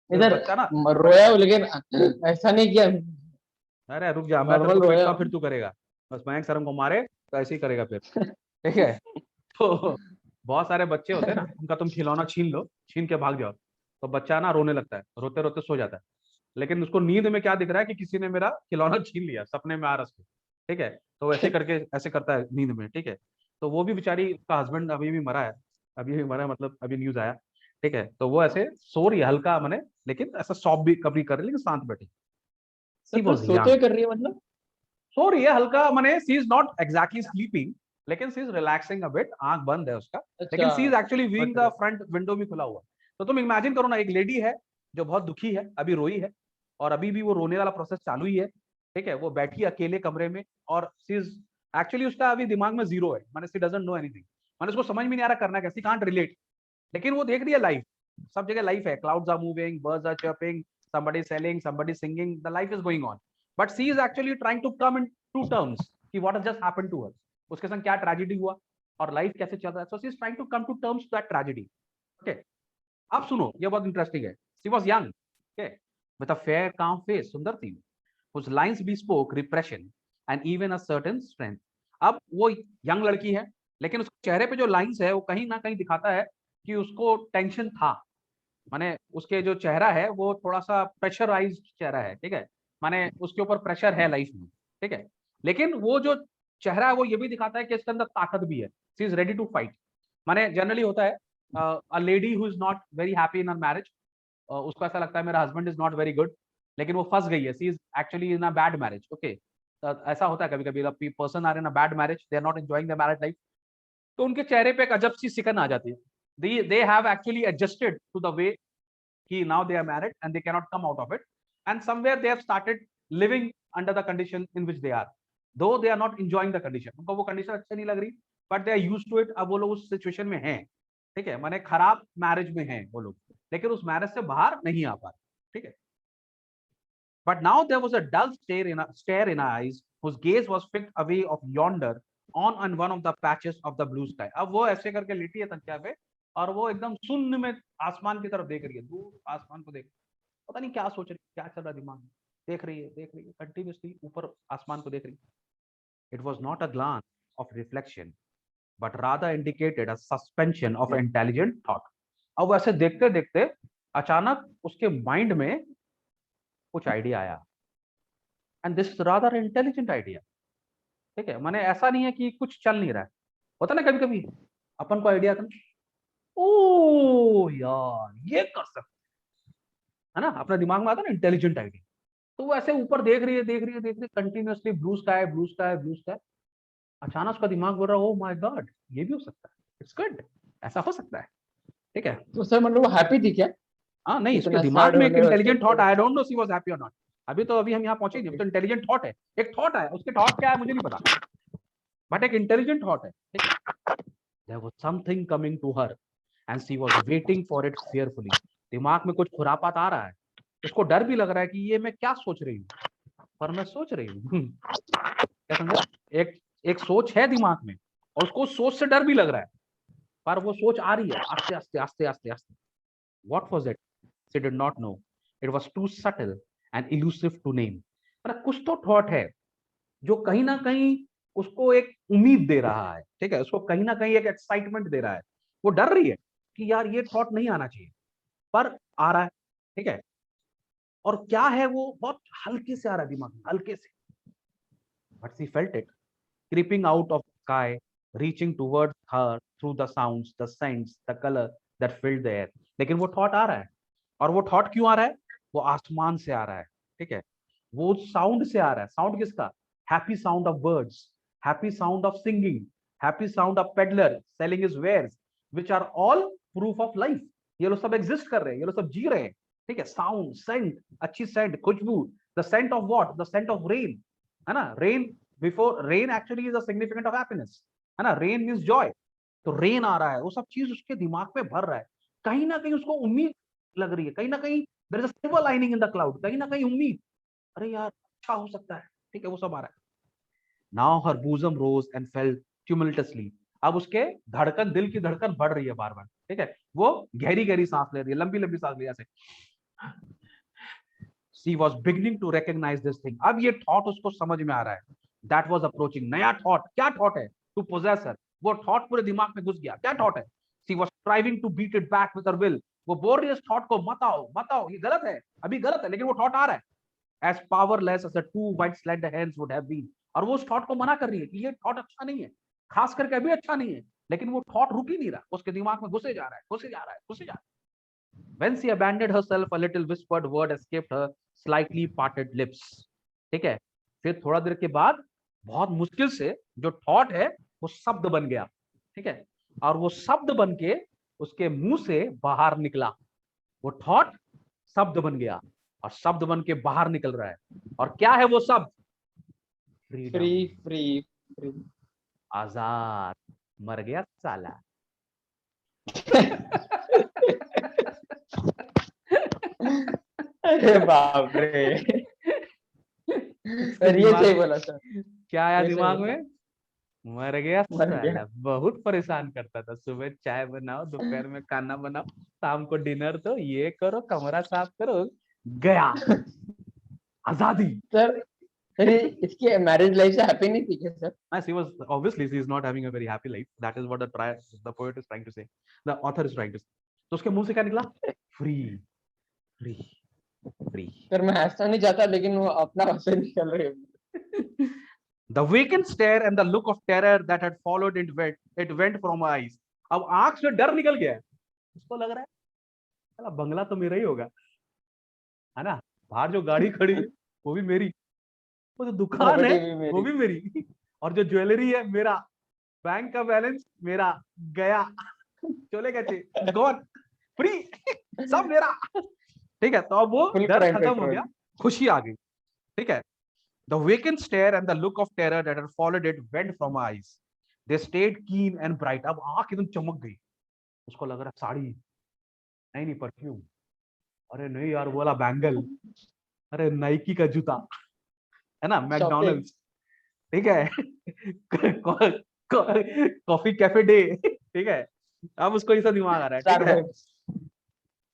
इधर बच्चा ना, रोया हूं, लेकिन ऐसा नहीं किया, अरे रुक जा, मैं तेरे नॉर्मल को पीटता रोया। हूं, फिर तू करेगा। बस मयंक सर हमको मारे तो ऐसे ही करेगा फिर, ठीक है। तो बहुत सारे बच्चे होते हैं ना, उनका तुम खिलौना छीन लो, छीन के भाग जाओ, तो बच्चा ना रोने लगता है, रोते रोते सो जाता है। लेकिन उसको नींद में क्या दिख रहा है कि किसी ने मेरा खिलौना छीन लिया, सपने में आ रहा उसको, ठीक है। तो वो ऐसे करके ऐसे करता है नींद में, ठीक है। तो वो भी बेचारी, उसका हस्बैंड अभी भी मरा है, अभी भी मरा है, मतलब अभी न्यूज आया, ठीक है। तो वो ऐसे सो रही है हल्का मैंने, लेकिन ऐसा सॉफ्ट भी कभी कर रही है, लेकिन शांत बैठी। सी तो वॉज सोते यंग, हुए कर रही है मतलब? सो रही है हल्का, मैंने she is not exactly sleeping, लेकिन she is relaxing a bit, आंख बंद है उसका, अच्छा, लेकिन she is actually viewing the okay. Front window भी खुला हुआ। तो तुम इमेजिन करो ना, एक लेडी है जो बहुत दुखी है, अभी रोई है, और अभी भी वो रोने वाला प्रोसेस चालू ही है, ठीक है। वो बैठी अकेले कमरे में, और सी इज एक्चुअली, उसका अभी दिमाग में जीरो है, माने सी डजंट नो एनीथिंग, माने उसको समझ में नहीं आ रहा करना कैसे, कांट रिलेट। लेकिन वो देख रही है लाइफ, सब जगह लाइफ है, clouds are moving, birds are chirping, somebody selling, somebody singing, the life is going on, but she is actually trying to come into terms कि what has just happened to her, उसके संग क्या ट्रेजेडी हुआ और लाइफ कैसे चल रहा है। so she is trying to come to terms to that tragedy, okay। अब सुनो, ये बहुत इंटरेस्टिंग है। she was young, okay, with a fair calm face, सुंदर थी, whose lines bespoke repression and even a certain strength। अब वो यंग लड़की है, लेकिन उसके चेहरे पे जो लाइंस है वो कहीं ना कहीं दिखाता है कि उसको टेंशन था, माने उसके जो चेहरा है वो थोड़ा सा प्रेशराइज्ड चेहरा है, ठीक है। माने उसके ऊपर प्रेशर है लाइफ में, ठीक है। लेकिन वो जो चेहरा है वो ये भी दिखाता है कि इसके अंदर ताकत भी है, she is ready to fight. माने जनरली होता है, a lady who is not very happy in her marriage, उसको ऐसा लगता है मेरा husband is not very good, लेकिन वो फंस गई है, she is actually in a bad marriage, okay. ऐसा होता है कभी कभी, person are in a bad marriage, they are not enjoying the marriage life, तो उनके चेहरे पे एक अजब सी सिकन आ जाती है। they have actually adjusted to the way कि now they are married and they cannot come out of it, and somewhere they have started living under the condition in which they are, though they are not enjoying the condition, उनको वो condition अच्छी नहीं लग रही, but they are used to it। अब वो लोग उस situation में हैं, ठीक है, माने खराब मैरिज में हैं वो लोग, लेकिन उस मैरिज से बाहर नहीं आ पा रहे, ठीक है। But now there was a dull stare in her eyes, whose gaze was fixed away of yonder on one of the patches of the blue sky। अब वो ऐसे करके लेटी है तकिया पे, और वो एकदम शून्य में आसमान की तरफ देख रही है, दूर आसमान को देख, पता नहीं क्या सोच रही है, क्या चल रहा है दिमाग में, देख रही है कंटिन्यूसली ऊपर आसमान को देख रही है। It was not a glance of reflection, but rather indicated a suspension of intelligent thought. अब वैसे देखते देखते अचानक उसके माइंड में कुछ आइडिया आया, and this is rather intelligent idea, ठीक है। माने ऐसा नहीं है कि कुछ चल नहीं रहा है, होता ना कभी कभी अपन को आइडिया करना, ओ यार ये कर सकते, है ना, अपने दिमाग में आता ना इंटेलिजेंट आइडिया। तो वो ऐसे ऊपर देख रही है, continuously, blue sky blue sky blue sky, अचानक उसका दिमाग बोल रहा है, ओ माय गॉड ये भी हो सकता है, इट्स गुड, ऐसा हो सकता है, ठीक है। तो सर मतलब वो हैप्पी थी क्या? हाँ नहीं, इसके इतना दिमाग सैड में एक होने इंटेलिजेंट थॉट, वक्त? I don't know she was happy और नॉट, अभी तो अभी हम यहाँ पहुंचे ही नहीं, ओके। तो इंटेलिजेंट थॉट है, एक थॉट है, उसके थॉट क्या है मुझे नहीं पता, बट एक इंटेलिजेंट थॉट है, ठीक है। There was something coming to her and she was waiting for it fearfully। दिमाग में कुछ खुरापात आ रहा है, उसको डर भी लग रहा है कि ये मैं क्या सोच रही हूँ, पर मैं सोच रही हूँ। क्या समझा, एक एक सोच है दिमाग में, और उसको उस सोच से डर भी लग रहा है, पर वो सोच आ रही है आस्ते आस्ते आस्ते आस्ते आस्ते। What was it? She did not know. It was too subtle and elusive to name। पर कुछ तो थॉट है जो कहीं ना कहीं उसको एक उम्मीद दे रहा है, ठीक है, उसको कहीं ना कहीं एक एक्साइटमेंट दे रहा है। वो डर रही है कि यार ये थॉट नहीं आना चाहिए, पर आ रहा है, ठीक है। और क्या है वो, बहुत हल्के से आ रहा है दिमाग में, हल्के से, but she felt it creeping out of the sky, reaching towards her through the sounds, the scents, the color that filled the air। लेकिन वो थॉट आ रहा है, और वो थॉट क्यों आ रहा है, वो आसमान से आ रहा है, ठीक है। वो साउंड से आ रहा है, साउंड किसका, happy sound of birds, happy sound of singing, happy sound of peddler selling his wares, which are all proof of life. ये लोग सब एग्जिस्ट कर रहे हैं, ये लोग सब जी रहे हैं, ठीक है। साउंड, सेंट, अच्छी सेंट, खुशबू, the scent of what, the scent of rain, है ना। Rain, before rain actually is a significant of happiness, है ना, रेन मींस जॉय। तो रेन आ रहा है, वो सब चीज उसके दिमाग में भर रहा है, कहीं ना कहीं उसको उम्मीद लग रही है, कहीं ना कहीं there is a silver lining in the cloud, कहीं ना कहीं उम्मीद, अरे यार अच्छा हो सकता है, ठीक है, वो सब आ रहा है। Now her bosom rose and fell tumultuously। अब उसके धड़कन, दिल की धड़कन बढ़ रही है बार बार, ठीक है। वो गहरी गहरी सांस ले रही है, लंबी लंबी सांस ले, ऐसे she was beginning to recognise this thing. अब ये थॉट उसको समझ में आ रहा है। दैट वॉज अप्रोचिंग, नया थॉट। क्या थॉट है? To possess her. वो थॉट पूरे दिमाग में घुस गया। क्या थॉट है? She was striving to beat it back with her will. वो बोल रही है इस थॉट को, मत आओ मत आओ, ये गलत है, अभी गलत है, लेकिन वो थॉट आ रहा है। as powerless as the two white slender hands would have been। और वो उस थॉट को मना कर रही है कि ये थॉट अच्छा नहीं है, खास करके अभी अच्छा नहीं है, लेकिन वो थॉट रुक ही नहीं रहा, उसके दिमाग में घुसे जा रहा है, घुसे जा रहा है, घुसे जा रहा है। When she abandoned herself, a little whispered word escaped her slightly parted lips। ठीक है, फिर थोड़ा देर के बाद बहुत मुश्किल से जो थॉट है वो शब्द बन गया। ठीक है, और वो शब्द बन के उसके मुंह से बाहर निकला। वो थॉट शब्द बन गया और शब्द बन के बाहर निकल रहा है। और क्या है वो शब्द? फ्रीडम। Free free free. आजाद। मर गया साला। अरे बाप रे। उसके सर ये दिमाग सही में बोला सर, क्या आया? ये सही दिमाग बोला। में मर गया मर गया। साला। बहुत परेशान करता था, सुबह चाय बनाओ, दोपहर में खाना बनाओ, शाम को डिनर, तो ये करो, कमरा साफ करो, गया। आजादी। सर सर इसकी मैरिज लाइफ से हैप्पी नहीं थी क्या sir? She was obviously she is not having a very happy life. That is what the poet is trying to say. The author is trying to say. तो उसके मुंह से क्या निकला? Free free free. सर मैं हंसना नहीं चाहता लेकिन वो अपना हंसे निकल रहे हैं। The vacant stare and the look of terror that had followed it went from her eyes। अब आंख से डर निकल गया है। उसको लग रहा है साला बंगला तो मेरा ही होगा, है ना, बाहर जो गाड़ी खड़ी है वो भी मेरी, वो जो दुकान है प्रॉपर्टी भी वो मेरी। भी मेरी, और जो ज्वेलरी है मेरा, बैंक का बैलेंस मेरा, गया, चले गए, गॉन, फ्री, सब मेरा। ठीक है, तो अब वो फुल डर क्राइम खत्म हो पेट्रोल। गया, खुशी आ गई। ठीक है, the vacant stare and the look of terror that had followed it went from our eyes. They stayed keen and bright. अब आंख एकदम चमक गई। उसको लग रहा साड़ी, नहीं नहीं परफ्यूम, अरे नहीं यार वो वाला बैंगल, अरे नाइकी का जूता, है ना, शॉपिंग। मैकडॉनल्ड्स। ठीक है, कॉफी कैफे डे। ठीक है, अब उसको ये सब दिमाग आ रहा है। ठीक है, Starbucks.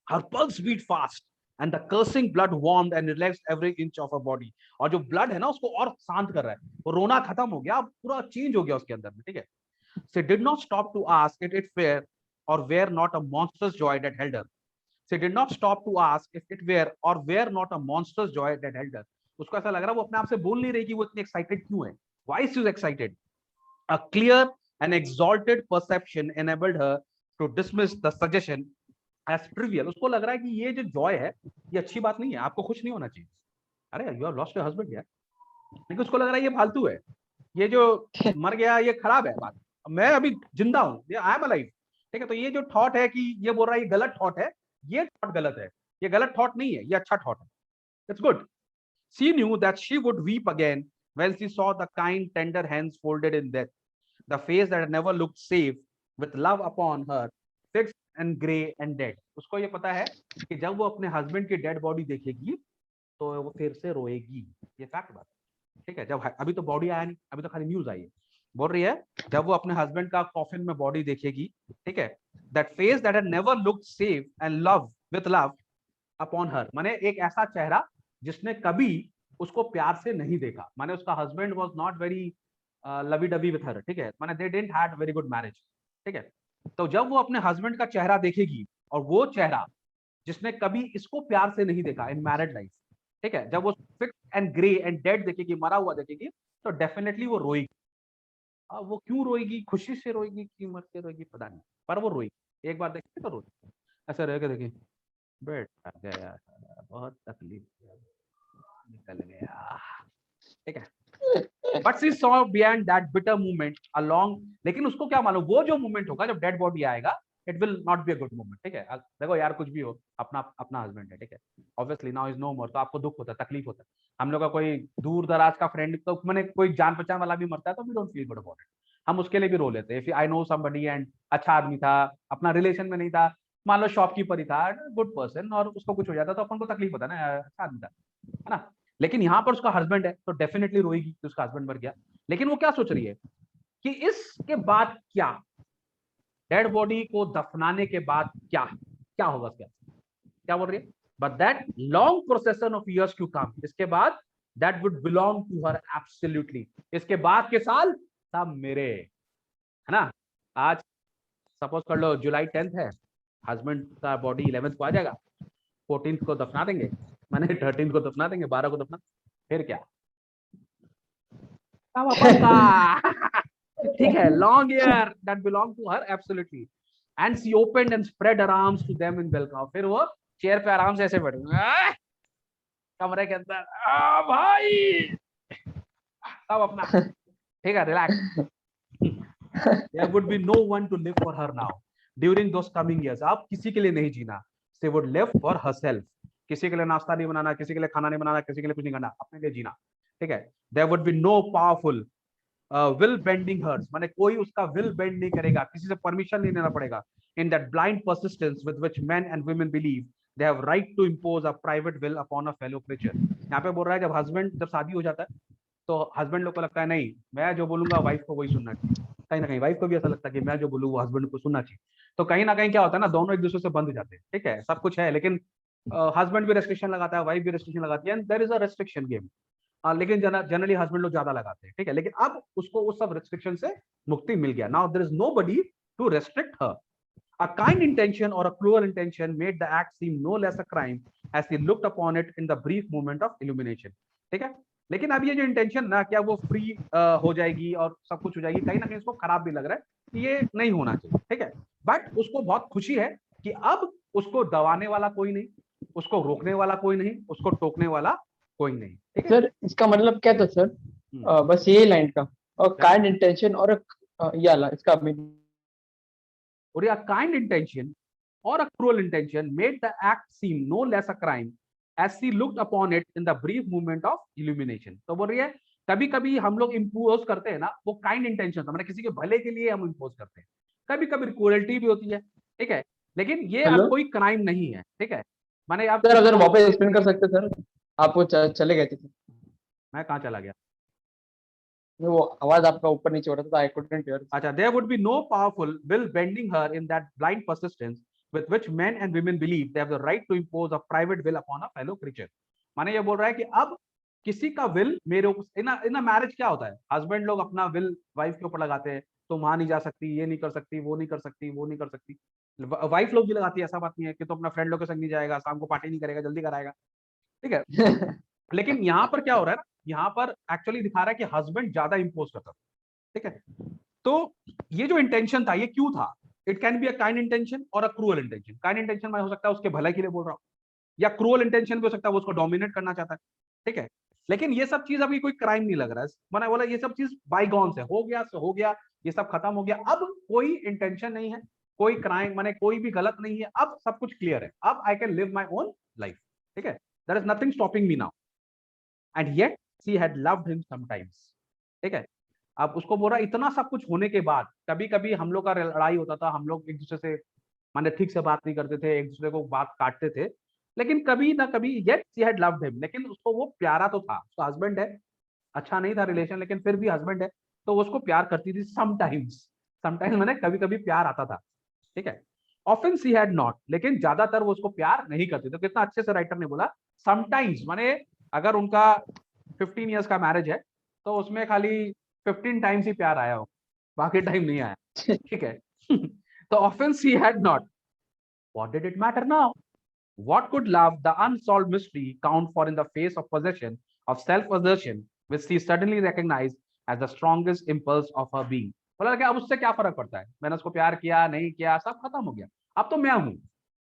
her pulse beat fast and the cursing blood warmed and relaxed every inch of her body। और जो ब्लड है ना उसको और शांत कर रहा है, वो रोना खत्म हो गया, पूरा चेंज हो गया उसके अंदर में। ठीक है, she did not stop to ask if it were or were not a monstrous joy that held her। she did not stop to ask if it were not a monstrous joy that held her। उसको ऐसा लग रहा है वो अपने आप से बोल नहीं रही कि वो इतनी एक्साइटेड क्यों है। why she was excited? A clear and exalted perception enabled her to dismiss the suggestion as trivial। उसको लग रहा है कि ये जो जॉय है ये अच्छी बात नहीं है, आपको खुश नहीं होना चाहिए। अरे you have lost your husband यार, लेकिन उसको लग रहा है ये फालतू है, ये जो मर गया ये खराब है बात, मैं अभी जिंदा हूँ, आई एम अलाइव। ठीक है, तो ये जो थॉट है कि ये बोल रहा है ये गलत थॉट है, ये थॉट गलत है, ये गलत थॉट नहीं है, ये अच्छा थॉट है। It's good. She knew that she would weep again when she saw the kind, tender hands folded in death, the face that had never looked safe, with love upon her, fixed and grey and dead। उसको ये पता है कि जब वो अपने हस्बैंड की डेड बॉडी देखेगी तो वो फिर से रोएगी, ये फैक्ट बात। ठीक है, जब अभी तो बॉडी आया नहीं, अभी तो खाली न्यूज आई है, बोल रही है जब वो अपने हस्बैंड का कॉफिन में बॉडी देखेगी, ठीक है, that face that had never looked safe and love with love upon her, माने एक ऐसा चेहरा जिसने कभी उसको प्यार से नहीं देखा, माने उसका husband was not very lovey dovey with her. ठीक है, माने they didn't had very good marriage. ठीक है, तो जब वो अपने हस्बैंड का चेहरा देखेगी, और वो चेहरा जिसने कभी इसको प्यार से नहीं देखा इन मैरिड लाइफ, ठीक है, जब वो fix and grey and dead देखेगी, मरा हुआ देखेगी, तो डेफिनेटली वो रोएगी। अब वो क्यों रोएगी, खुशी से रोएगी कि मर के रोएगी पता नहीं, पर वो रोएगी, एक बार देखिए तो रोएगी। ऐसा रह के देखिए, बेटा गया, बहुत तकलीफ, निकल गया। ठीक है, but she saw beyond that bitter movement along. लेकिन उसको क्या मालूम वो जो मूवमेंट होगा जब डेड बॉडी आएगा, it will not be a good movement. ठीक है, देखो यार कुछ भी हो, अपना अपना हस्बैंड है, ठीक है, ऑब्वियसली नाउ इज नो मोर, तो आपको दुख होता है, तकलीफ होता है। हम लोग का कोई दूर दराज का फ्रेंड, तो मैंने कोई जान पहचान वाला भी मरता है तो we don't feel good about it, हम उसके लिए भी रो लेते हैं। If I know somebody and अच्छा आदमी था, अपना रिलेशन में नहीं था, मान लो शॉपकीपर ही था, गुड पर्सन, और उसको कुछ हो जाता तो अपन को तकलीफ होता ना, अच्छा आदमी था, है ना। लेकिन यहाँ पर उसका हस्बैंड है तो डेफिनेटली रोएगी कि उसका हस्बैंड मर गया। लेकिन वो क्या सोच रही है कि इसके बाद क्या, डेड बॉडी को दफनाने के बाद क्या क्या होगा, क्या क्या बोल रही है? but that long procession of years to come, इसके बाद that would belong to her absolutely, इसके बाद के साल सब मेरे, है ना। आज सपोज कर लो जुलाई 10th है, हस्बैंड का बॉडी 11th को आ जाएगा, 14th को दफना देंगे, माने 13th को दफना देंगे, 12 को दफना, फिर क्या सब अपन का ठीक है, long year that belong to her absolutely, and she opened and spread her arms to them in welcome, फिर वो चेयर पे आराम से ऐसे बैठ गई कमरे के अंदर, भाई सब अपना, ठीक है, relax. There would be no one to live for her now during those coming years. आप किसी के लिए नहीं जीना, she would live for herself. किसी के लिए नाश्ता नहीं बनाना, किसी के लिए खाना नहीं बनाना, किसी के लिए कुछ नहीं करना, अपने लिए जीना, ठीक है। There would be no powerful will bending hers, माने कोई उसका will bend नहीं करेगा, किसी से परमिशन नहीं लेना पड़ेगा। In that blind persistence with which men and women believe they have right to impose a private will upon a fellow creature. यहाँ पे बोल रहा है जब हस्बैंड, जब शादी हो जाता है तो हस्बैंड लोग को लगता है नहीं मैं जो बोलूंगा वाइफ को वही सुनना चाहिए, कहीं ना कहीं वाइफ को भी ऐसा लगता है कि मैं जो बोलूँ वो हस्बैंड को सुनना चाहिए। तो कहीं ना कहीं क्या होता है ना, दोनों एक दूसरे से बंध जाते हैं, ठीक है, सब कुछ है, लेकिन हस्बैंड भी रेस्ट्रिक्शन लगाता है, वाइफ भी रेस्ट्रिक्शन लगाती है, and there is a restriction game. लेकिन जनरली हस्बैंड लोग ज्यादा लगाते हैं, ठीक है, लेकिन अब उसको उस सब रेस्ट्रिक्शन से मुक्ति मिल गया। Now there is nobody to restrict her. A kind intention or a cruel intention made the act seem no less a crime as he looked upon it in the brief moment of illumination. ठीक है, लेकिन अब ये जो इंटेंशन ना, क्या वो फ्री हो जाएगी और सब कुछ हो जाएगी, कहीं ना कहीं उसको खराब भी लग रहा है कि ये नहीं होना चाहिए, ठीक है, बट उसको बहुत खुशी है कि अब उसको दबाने वाला कोई नहीं, उसको रोकने वाला कोई नहीं, उसको टोकने वाला कोई नहीं, ठीक है। सर इसका मतलब क्या था सर? बस यही लाइन का, और काइंड इंटेंशन और ये वाला इसका or a kind intention or a cruel intention made the act seem no less a crime as she looked upon it in the brief moment of illumination. तो बोल रही है कभी कभी हम लोग इम्पोज करते हैं ना, वो काइंड इंटेंशन था, मतलब किसी के भले के लिए हम इम्पोज करते हैं, कभी कभी क्रूरल्टी भी होती है, ठीक है, लेकिन ये अब कोई क्राइम नहीं है, ठीक है। माने आप सर अगर वापस एक्सप्लेन कर सकते सर, आप वो चले गए थे। मैं कहाँ चला गया? वो आवाज आपका ऊपर नीचे हो रहा था, आई कुडंट हियर। अच्छा, there would be no powerful will bending her in that blind persistence with which men and women believe they have the right to impose a private will upon a fellow creature. माने ये बोल रहा है कि अब किसी का विल मेरे ऊपर, इन मैरिज क्या होता है, हस्बैंड लोग अपना विल वाइफ के ऊपर लगाते हैं, तुम वहां नहीं जा सकती, ये नहीं कर सकती, वो नहीं कर सकती, वो नहीं कर सकती, वाइफ लोग भी लगाती है, ऐसा बात नहीं है कि तो अपना फ्रेंड लोग के संग नहीं जाएगा, शाम को पार्टी नहीं करेगा, जल्दी कराएगा, ठीक है। लेकिन यहाँ पर क्या हो रहा है ना, यहाँ पर एक्चुअली दिखा रहा है कि हस्बैंड ज्यादा इम्पोज करता था, ठीक है। तो ये जो इंटेंशन था ये क्यों था? It can be a kind intention और a cruel intention. Kind intention में हो सकता है उसके भलाई के लिए बोल रहा हूँ, या क्रूअल इंटेंशन भी हो सकता है वो उसको डोमिनेट करना चाहता है, ठीक है। लेकिन ये सब चीज अभी कोई क्राइम नहीं लग रहा है, मैंने बोला ये सब चीज बाईगॉन से हो गया, सो हो गया, ये सब खत्म हो गया, अब कोई इंटेंशन नहीं है, कोई क्राइम माने कोई भी गलत नहीं है, अब सब कुछ क्लियर है, अब I can live my own life, ठीक है, there is nothing stopping me now, and yet she had loved him sometimes, ठीक है। अब उसको बोल रहा इतना सब कुछ होने के बाद, कभी कभी हम लोग का लड़ाई होता था, हम लोग एक दूसरे से माने ठीक से बात नहीं करते थे, एक दूसरे को बात काटते थे, लेकिन कभी ना कभी yet she had loved him, लेकिन उसको वो प्यारा तो था, उसका हस्बैंड है, अच्छा नहीं था रिलेशन लेकिन फिर भी हस्बैंड है, तो वो उसको प्यार करती थी समटाइम्स, समटाइम्स मैंने कभी कभी प्यार आता था, ठीक है। ऑफन शी हैड नॉट, लेकिन ज्यादातर वो उसको प्यार नहीं करती, तो कितना अच्छे से राइटर ने बोला समटाइम्स, माने अगर उनका 15 इयर्स का मैरिज है तो उसमें खाली 15 टाइम्स ही प्यार आया हो, बाकी टाइम नहीं आया, ठीक है। तो often she had not, what did it matter now, what could love, the unsolved mystery, count for in the face of possession of self-assertion, which she suddenly recognized as the strongest impulse of her being? बोला कि अब उससे क्या फर्क पड़ता है, मैंने उसको प्यार किया नहीं किया, सब खत्म हो गया, अब तो मैं हूं,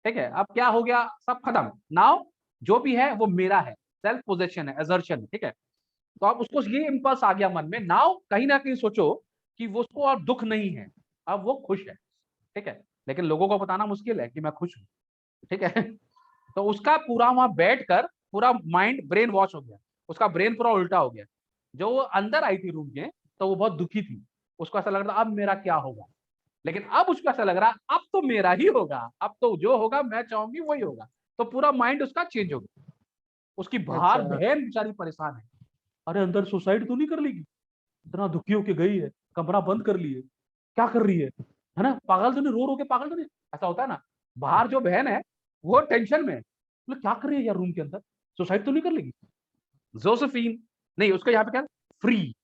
ठीक है, अब क्या हो गया, सब खत्म, नाउ जो भी है वो मेरा है, सेल्फ पोजेशन है, असर्शन, ठीक है। तो अब उसको ये इंपल्स आ गया मन में, नाउ कहीं ना कहीं सोचो कि वो उसको और दुख नहीं है, अब वो खुश है, ठीक है, लेकिन लोगों को बताना मुश्किल है कि मैं खुश हूं, ठीक है। तो उसका पूरा वहां बैठकर पूरा माइंड ब्रेन वॉश हो गया, उसका ब्रेन पूरा उल्टा हो गया, जो वो अंदर आई थी रूम के तो वो बहुत दुखी थी, उसको ऐसा लग रहा अब मेरा क्या होगा, लेकिन अब उसको ऐसा लग रहा अब तो मेरा ही होगा, अब तो जो होगा मैं चाहूंगी वही होगा, तो पूरा माइंड उसका चेंज हो गया। उसकी बाहर बहन बेचारी परेशान है, अरे अंदर सुसाइड तो नहीं कर लेगी, इतना दुखी होके गई है, कमरा बंद कर लिए, क्या कर रही है ना, पागल तो नहीं, रो रो के पागल तो नहीं, ऐसा होता है ना, बाहर जो बहन है वो टेंशन में, बोले क्या कर रही है यार रूम के अंदर, सुसाइड तो नहीं कर लेगी? जोसेफिन नहीं, उसका यहाँ पे क्या, free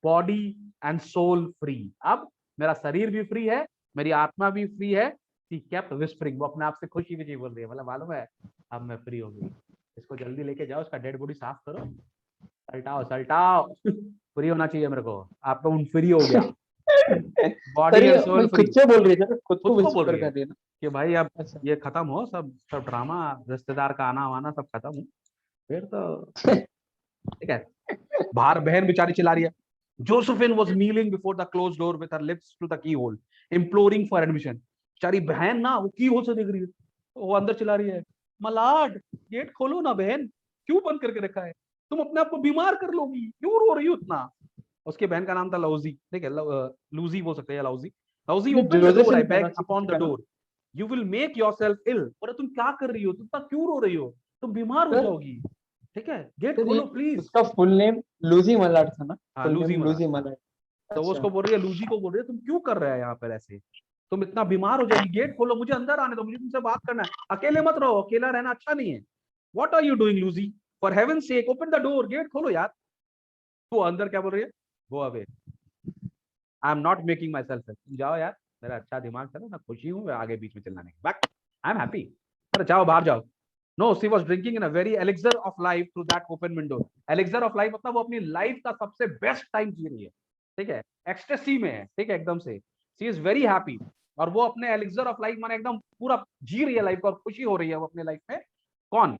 body and soul free. अब मेरा शरीर भी फ्री है, मेरी आत्मा भी फ्री है। शी केप्ट विस्परिंग, वो अपने आप से खुशी खुशी बोल रही है, मतलब मालूम है अब मैं फ्री हो गई, इसको जल्दी लेके जाओ, इसका डेड बॉडी साफ करो, सल्टाओ सल्टाओ फ्री होना चाहिए मेरे को, आपका उन फ्री हो गया, बॉडी सर ये एंड सोल मतलब फ्री। खुद से बोल रही है सर, खुद को खुद को बोल विस्पर रही है कर रही है ना? कि भाई अब अच्छा। ये खत्म हो, सब सब ड्रामा, रिश्तेदार का आना वाना सब खत्म हो, फिर तो ठीक है। बाहर बहन बेचारी चिल्ला रही है, Josephine was kneeling before the closed door with her lips to the keyhole, imploring for admission। बेचारी बहन ना वो की होल से देख रही है, वो अंदर चिल्ला रही है, मलाड गेट खोलो ना बहन, क्यों बंद करके रखा है, तुम अपने आप को बीमार कर लोगी, क्यों रो रही हो इतना। उसके बहन का नाम था लौजी, ठीक है, लूजी बोल सकते हैं, Louise. Louise open the door, आई जोसेफिन था ना बेग अपॉन किसी द का नाम? Door, you will make yourself ill. बोले तुम क्या कर रही हो, तुम इतना क्यों रो रही हो, तुम बीमार हो सर जाओगी, ठीक है, गेट सर ये खोलो प्लीज। उसका फुल नेम लूजी मलाड था ना? हाँ फुल लूजी नेम मला, लूजी हाँ। मलाड। तो वो अच्छा। उसको बोल रही है, लूजी को बोल रही है, तुम क्यों कर रहे हैं यहाँ पर ऐसे, तुम इतना बीमार हो जाएगी, गेट खोलो, मुझे अंदर आने दो, मुझे तुमसे बात करना है, अकेले मत रहो, अकेला रहना अच्छा नहीं है। What are you doing Louise, for heaven sake open the door, gate खोलो यार। वो अंदर क्या बोल रही है, go away, I am not making myself, तुम जाओ यार, मेरा अच्छा दिमाग चलो, मैं खुशी हूँ, आगे बीच में चिल्लाने की बात, आई एम हैप्पी, अरे जाओ बाहर जाओ। No, she was drinking in a very elixir of life through that open window. Elixir of life मतलब वो अपनी लाइफ का सबसे बेस्ट टाइम जी रही है, ठीक है, एक्सटेसी में है, ठीक है, एकदम से, शी इज वेरी हैप्पी। और वो अपने एलिक्सर ऑफ लाइफ माने एकदम पूरा जी रही है लाइफ को, और खुशी हो रही है वो अपने लाइफ में। कौन,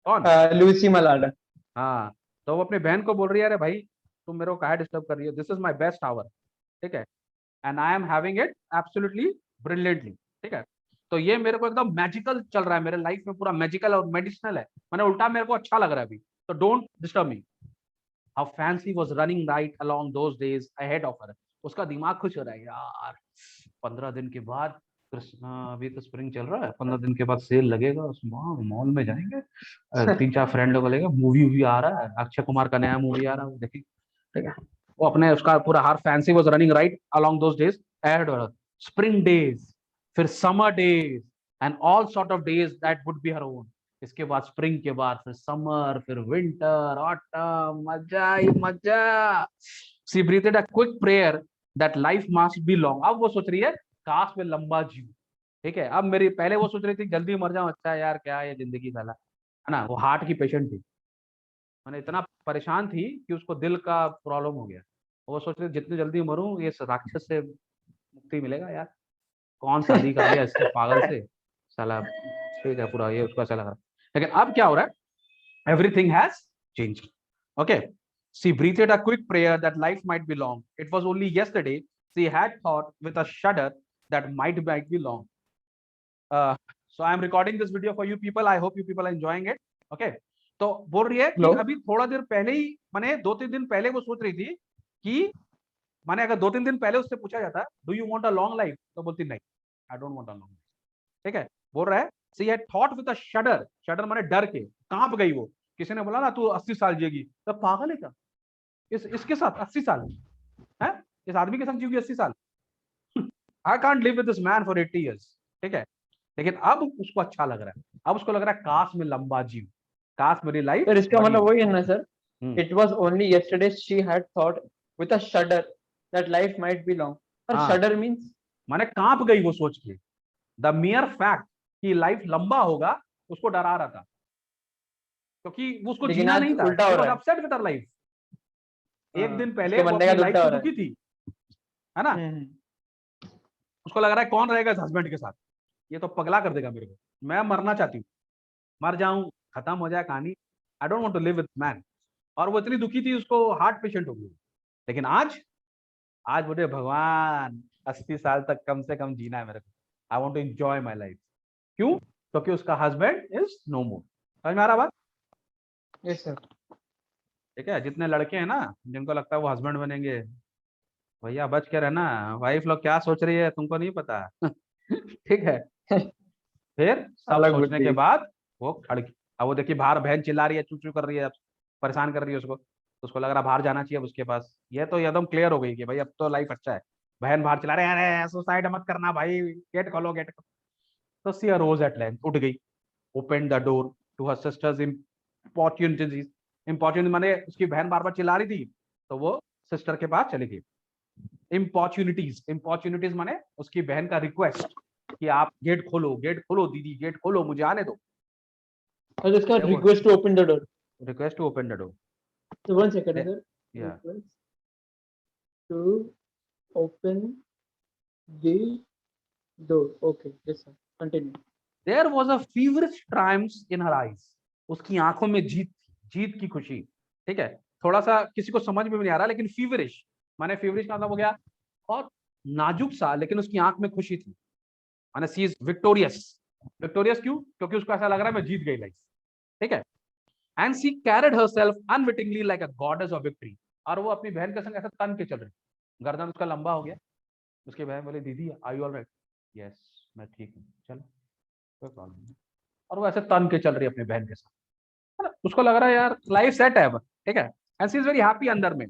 कौन, लूसी मलाड। हाँ। तो वो अपने बहन को बोल रही है, अरे भाई तुम मेरे को काहे डिस्टर्ब कर रही हो, this is my best hour, ठीक है, and I am having it absolutely brilliantly, ठीक है। तो ये मेरे को एकदम मैजिकल चल रहा है, मेरे लाइफ में पूरा मैजिकल और मेडिसिनल है, मैंने उल्टा मेरे को अच्छा लग रहा है अभी, तो don't disturb me. How fancy was running right along those days ahead of her. उसका दिमाग खुश हो रहा है यार, 15 दिन के बाद अभी तो स्प्रिंग चल रहा है, 15 दिन के बाद सेल लगेगा, उसमें मॉल में जाएंगे, 3-4 फ्रेंड लोग लेगा, मूवी भी आ रहा है, अक्षय कुमार का नया मूवी आ रहा है, देखिए, ठीक है। वो अपने उसका पूरा her fancy was running right along those days ahead, spring days, फिर summer days, and all sort of days that would be her own. इसके बाद स्प्रिंग के बाद फिर समर, फिर विंटर, ऑटम, मजा ही मजा। She breathed a quick prayer that life must be long. अब वो सोच रही है काश में लंबा जीव, ठीक है। अब मेरी, पहले वो सोच रही थी जल्दी मर जाऊं, अच्छा यार क्या है जिंदगी साला, है ना, वो हार्ट की पेशेंट थी, मैंने इतना परेशान थी कि उसको दिल का प्रॉब्लम हो गया। वो सोच रहे जितनी जल्दी मरूं, ये राक्षस से मुक्ति मिलेगा यार, कौन शादी कर लिया इससे पागल से, साला, ठीक है, पूरा ये उसको ऐसा लग रहा है। लेकिन अब क्या हो रहा है, everything has changed, okay. She breathed a quick prayer that life might be long. It was only yesterday she had thought with a shudder that might be long. So I am recording this video for you people. I hope you people are enjoying it. Okay. तो बोल रही है कि लो। अभी थोड़ा देर पहले ही, माने 2-3 दिन पहले वो सोच रही थी कि, माने अगर 2-3 दिन पहले उससे पूछा जाता do you want a long life, तो बोलती नहीं, आई don't want a long life, ठीक है। बोल रहा है she had thought with a शडर, शडर माने डर के, कांप गई वो। किसी ने बोला ना तू 80 साल जिएगी, तो पागल है क्या, इसके साथ 80 साल है, इस आदमी के साथ जीओगी 80 साल, I can't live with this man for 80 years, ठीक है। लेकिन अब उसको अच्छा लग रहा है, अब उसको लग रहा है काश में लंबा जीव, काश मेरी लाइफ सर इसका बड़ी मतलब हो। वही है ना sir? It was only yesterday she had thought with a शडर that life might be long. पर हाँ, शडर मींस? माने कांप गई वो सोच के, द मियर फैक्ट कि लाइफ लंबा होगा उसको डरा रहा था, क्योंकि वो उसको लेकिन जीना आज नहीं था, उल्टा शी हो वाज रहा है। Upset with her life. एक दिन पहले उसके वो बनने अपनी का लाइफ उल्टा से हो रहा दुखी है। थी, है ना, हम्म। उसको लग रहा है कौन रहेगा इस हस्बैंड के साथ, ये तो पगला कर देगा मेरे को, मैं मरना चाहती हूँ, मर जाऊं, खत्म हो जाए कहानी, I don't want to live with man. और वो इतनी दुखी थी, उसको हार्ट पेशेंट हो गई। लेकिन आज, आज बोले भगवान 80 साल तक कम से कम जीना है मेरे को, I want to enjoy my life. क्यों, क्योंकि उसका हस्बैंड इज नो मोर। समझ में आ रहा बात, यस सर। ठीक है। जितने लड़के हैं ना जिनको लगता है वो हस्बैंड बनेंगे, भैया बच के रहना, वाइफ लोग क्या सोच रही है तुमको नहीं पता ठीक है। फिर सब अलग सोचने के बुद्धि। बाद वो खड़की, अब वो देखिए बाहर बहन चिल्ला रही है, चू चू कर रही है, परेशान कर रही है उसको, तो उसको लग रहा है बाहर जाना चाहिए अब उसके पास। ये तो एकदम क्लियर हो गई कि भाई अब तो लाइफ अच्छा है। बहन बाहर चिल्ला रहे हैं, अरे सुसाइड मत करना भाई, गेट खोलो गेट खोलो। तो सी रोज एट लेंथ उठ गई, opened the door to her sister's importunities. Importunity माने उसकी बहन बार बार चिल्ला रही थी तो वो सिस्टर के पास चली गई. Importunities माने उसकी बहन का रिक्वेस्ट कि आप गेट खोलो दीदी, गेट खोलो, मुझे आने दो. और इसका request to open the door. Request to open the door. So 1 second, sir. Yeah. Request to open the door. Okay, yes sir. Continue. There was a feverish triumph in her eyes. उसकी आंखों में जीत की खुशी. ठीक है, थोड़ा सा किसी को समझ में नहीं आ रहा, लेकिन फीवरिश माने फीवरिश का मतलब हो गया बहुत नाजुक सा, लेकिन उसकी आंख में खुशी थी. माने सी इज विक्टोरियस. विक्टोरियस क्यों? क्योंकि उसको ऐसा लग रहा है मैं जीत गई लाइफ. ठीक है. And she carried herself unwittingly like a goddess of victory. और वो अपनी बहन के संग ऐसा तन के चल रही. गर्दन उसका लंबा हो गया. उसकी बहन बोली दीदी आर यू ऑलराइट? यस मैं ठीक हूँ, चलो कोई प्रॉब्लम नहीं. और वो ऐसे तन के चल रही है अपनी बहन के साथ. उसको लग रहा है यार लाइफ सेट है अब. ठीक है. And she is very happy अंदर में.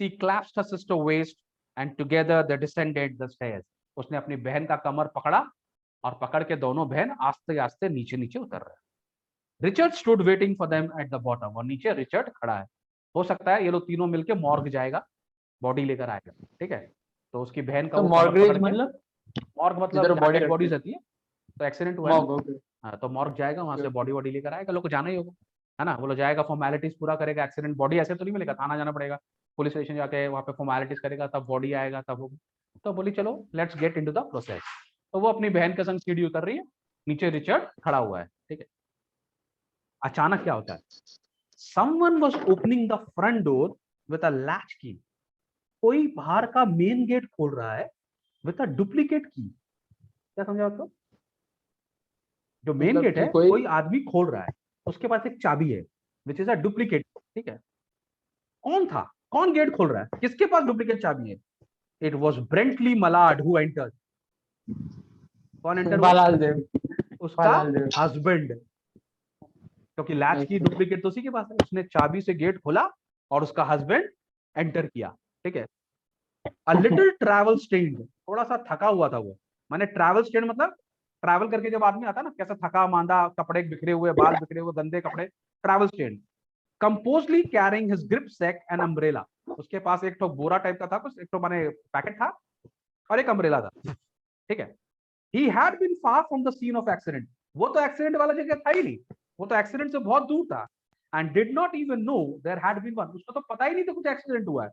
She clasped her sister waist and together they descended the stairs. उसने अपनी बहन का कमर पकड़ा और पकड़ के दोनों बहन आस्ते आस्ते नीचे नीचे उतर रहे. Richard stood waiting for them at the bottom. और नीचे रिचर्ड खड़ा है. हो सकता है ये लोग तीनों मिलके मॉर्ग जाएगा, बॉडी लेकर आएगा. ठीक है. तो उसकी बहन का तो मॉर्गेज मतलब मॉर्ग मतलब डेड बॉडीज रहती है. तो एक्सीडेंट हुआ है, हाँ, तो मॉर्ग जाएगा, वहां से बॉडी वॉडी लेकर आएगा. लोग को जाना ही होगा, है ना. वो लोग जाएगा, फॉर्मेलिटीज पूरा करेगा. एक्सीडेंट बॉडी ऐसे तो नहीं मिलेगा, थाना जाना पड़ेगा, पुलिस स्टेशन जाके वहाँ पे फॉर्मेलिटीज करेगा, तब बॉडी आएगा, तब होगा. तो बोली चलो let's get into the process. तो वो अपनी बहन के संग सीढ़ी उतर रही है. नीचे रिचर्ड खड़ा हुआ है. ठीक है. अचानक क्या होता है? Someone was opening the front door with a latch की. कोई बाहर का मेन गेट खोल रहा है विद अ डुप्लीकेट की. क्या समझा आपको? जो मेन गेट है कोई आदमी खोल रहा है, उसके पास एक चाबी है विच इज अ डुप्लीकेट. ठीक है. कौन था? कौन गेट खोल रहा है? किसके पास डुप्लीकेट चाबी है? It was Brently Mallard who entered. कौन एंटर हुआ? उसका हस्बैंड. क्योंकि लैच की डुप्लीकेट तो उसी के पास है. उसने चाबी से गेट खोला और उसका हस्बैंड एंटर किया. ठीक है. A little travel stained. थोड़ा सा थका हुआ था वो. माने ट्रैवल स्टेन्ड मतलब ट्रैवल करके जब आदमी आता है ना, कैसा थका मांदा, कपड़े बिखरे हुए, बाल बिखरे हुए, गंदे कपड़े. Travel stained. Composedly carrying his grip sack and umbrella. उसके पास एक तो बोरा टाइप का था कुछ, एक तो माने पैकेट था और एक अम्ब्रेला था. ठीक है. He had been far from the scene of accident. वो तो एक्सीडेंट वाला जगह था ही नहीं, वो तो एक्सीडेंट से बहुत दूर था. And did not even know there had been one. उसको तो पता ही नहीं था कुछ एक्सीडेंट हुआ है.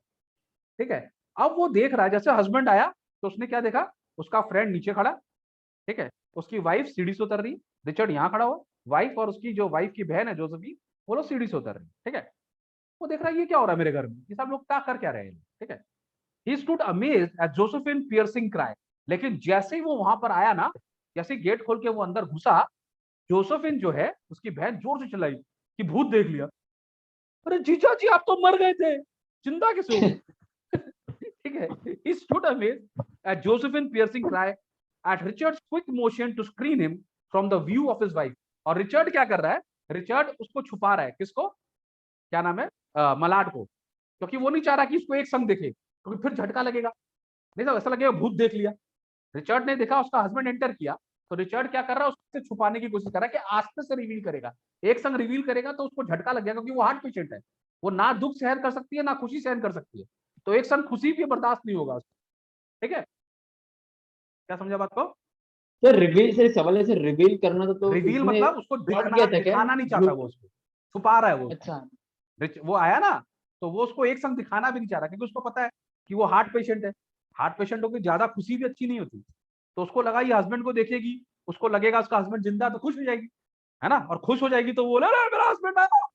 ठीक है. अब वो देख रहा है, जैसे हस्बैंड आया तो उसने क्या देखा? उसका फ्रेंड नीचे खड़ा. ठीक है. उसकी वाइफ सीढ़ी से उतर रही. रिचर्ड यहाँ खड़ा हुआ. वाइफ और उसकी जो वाइफ की बहन है जोसेफीन, वो लोग सीढ़ी से उतर रही. ठीक है. वो देख रहा है ये क्या हो रहा है मेरे घर में, ये सब लोग क्या कर क्या रहे हैं. ठीक है. He stood amazed eight Josephine piercing cry. लेकिन जैसे ही वो वहां पर आया ना, जैसे गेट खोल के वो अंदर घुसा, जोसेफिन जो है उसकी बहन जोर से चिल्लाई कि भूत देख लिया. अरे जीजा जी आप तो मर गए थे, जिंदा कैसे हो? ठीक है. He stood amazed at Josephine piercing cry at Richard's quick motion to screen him from the view of his wife. और रिचर्ड क्या कर रहा है? रिचर्ड उसको छुपा रहा है. किसको? क्या नाम है? मलाड को. क्योंकि वो नहीं चाह रहा कि इसको एक संग देखे, क्योंकि फिर झटका लगेगा. नहीं तो ऐसा लगेगा भूत देख लिया. रिचर्ड ने देखा उसका हस्बैंड एंटर किया, तो रिचर्ड क्या कर रहा है? उससे छुपाने की कोशिश कर रहा है कि आस्ते से रिवील करेगा. एक संग रिवील करेगा तो उसको झटका लग जाएगा, क्योंकि वो हार्ट पेशेंट है. वो ना दुख सहन कर सकती है ना खुशी सहन कर सकती है. तो एक संग खुशी भी बर्दाश्त नहीं होगा उसको. ठीक है. क्या समझा बात को? सर रिवील से सवाल है, सर रिवील करना तो रिवील मतलब उसको दिखाना नहीं चाहता, वो उसको छुपा रहा है वो. अच्छा. वो आया ना, तो वो उसको एक संग दिखाना भी नहीं चाह रहा, क्योंकि उसको पता है कि वो हार्ट पेशेंट है. हार्ट पेशेंटों की ज्यादा खुशी भी अच्छी नहीं होती. तो उसको लगा ये हस्बैंड को देखेगी, उसको लगेगा उसका हस्बैंड जिंदा, तो खुश हो जाएगी, है ना. और खुश हो जाएगी तो वो मेरा हस्बैंड आया.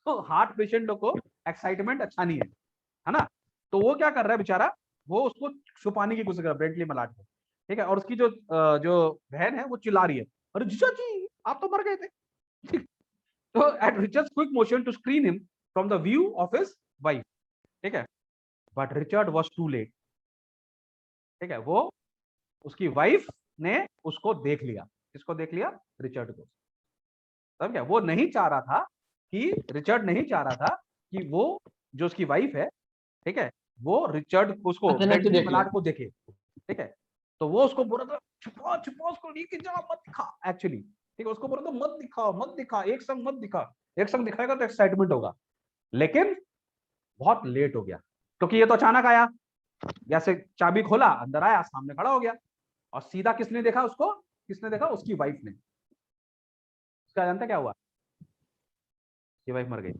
तो हार्ट पेशेंटों को एक्साइटमेंट अच्छा नहीं है ना. तो वो क्या कर रहा है बेचारा? वो उसको छुपाने की कोशिश कर रहा है ब्रेंटली मलाड को. ठीक है. और उसकी जो बहन है वो चिल्ला रही है, अरे जीजा जी आप तो मर गए थे. तो at Richard's quick motion to screen him from the view of his wife. ठीक है. But Richard was too late. ठीक है. वो उसकी वाइफ ने उसको देख लिया. किसको देख लिया? रिचर्ड को. तब क्या वो नहीं चाह रहा था कि रिचर्ड नहीं चाह रहा था कि वो जो उसकी वाइफ है, ठीक है, वो रिचर्ड उसको मलाड को देखे. ठीक है. तो वो उसको बोल रहा था छुपा छुपा उसको लेके जा मत दिखा, एक्चुअली ठीक है, उसको बोल रहा था मत दिखा एक संग मत दिखा, एक संग दिखाएगा तो एक्साइटमेंट होगा, लेकिन बहुत लेट हो गया क्योंकि ये तो अचानक आया, जैसे चाबी खोला अंदर आया सामने खड़ा हो गया, और सीधा किसने देखा उसको, किसने देखा, उसकी वाइफ ने। उसका जानता क्या हुआ, ये वाइफ मर गई।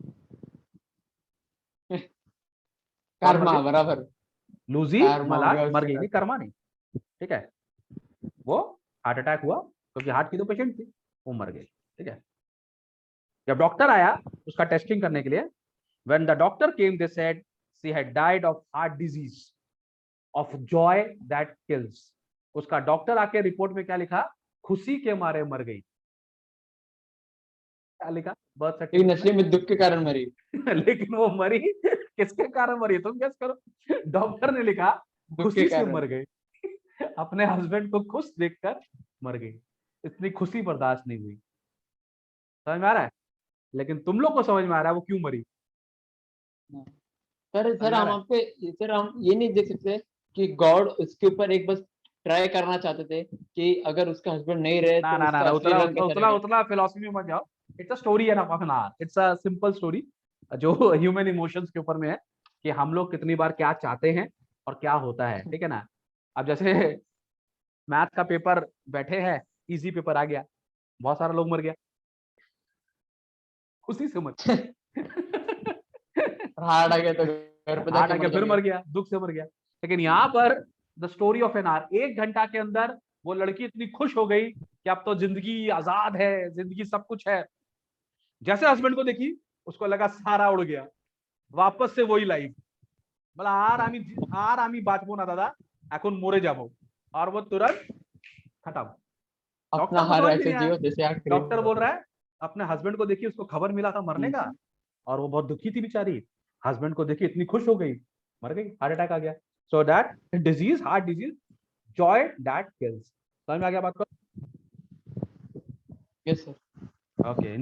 कर्मा बराबर, लूजी कर्मा हो मलाड गया मर उसके गई, साथ। नहीं कर्मा नहीं, ठीक है, वो हार्ट अटैक हुआ क्योंकि हार्ट की तो पेशेंट थी, वो मर गई, ठीक है। जब डॉक्टर आया उसका टेस्टिंग करने के लिए, when the doctor came they said she had died of heart disease of joy that kills। उसका डॉक्टर आके रिपोर्ट में क्या लिखा, खुशी के मारे मर गई। क्या लिखा बर्थ लेकिन सर्टिफिकेट असली में दुख के कारण मरी। में लेकिन वो मरी किसके कारण मरी, तुम गेस करो। डॉक्टर ने लिखा दुख के खुशी से कारण। मर गई, अपने हस्बैंड को खुश देखकर मर गई, इतनी खुशी बर्दाश्त नहीं हुई। समझ में आ रहा है, लेकिन तुम लोग को समझ में आ रहा है वो क्यों मरी। सर समझ में आ हम रहा है? आपके सर हम ये नहीं देख सकते कि गॉड उसके ऊपर एक बस ट्राई करना चाहते थे कि अगर उसका हस्बैंड नहीं रहे ना तो ना ना उसका ना, असली उतना रंग उतना कैसा उतना रहेगा। उतना फिलोसफी में मत जाओ। It's a story of an hour, it's a simple story जो ह्यूमन इमोशंस के ऊपर में है कि हम लोग कितनी बार क्या चाहते हैं और क्या होता है, ठीक है ना। अब जैसे मैथ का पेपर बैठे हैं, इजी पेपर आ गया, बहुत सारा लोग मर गया, खुशी से मर हार्ड आ गया तो घर पे हार्ट जाके आके मर फिर जाएंगे। मर गया, दुख से मर गया। लेकिन यहाँ पर the story of an hour, 1 घंटा के अंदर वो लड़की इतनी खुश हो गई कि अब तो जिंदगी आजाद है, जिंदगी सब कुछ है। जैसे हस्बैंड को देखी उसको लगा सारा उड़ गया, वापस से वही लाइफ, बोला আর আমি বাঁচবো না দাদা, এখন মরে যাব, और वो तुरंत खत्म। अपना डॉक्टर को हर समझ में ऐसे नहीं आया, जियो जैसे आखिरी में डॉक्टर बोल होता रहा है अपने हस्बैंड को देखिए, उसको खबर मिला था मरने का, है। और वो बहुत दुखी थी बेचारी, हस्बैंड को देखी इतनी खुश हो गई, मर गई, हार्ट अटैक आ गया। So that disease, heart disease, Joy that kills. समझ में आ गया बात को? Yes sir. ओके,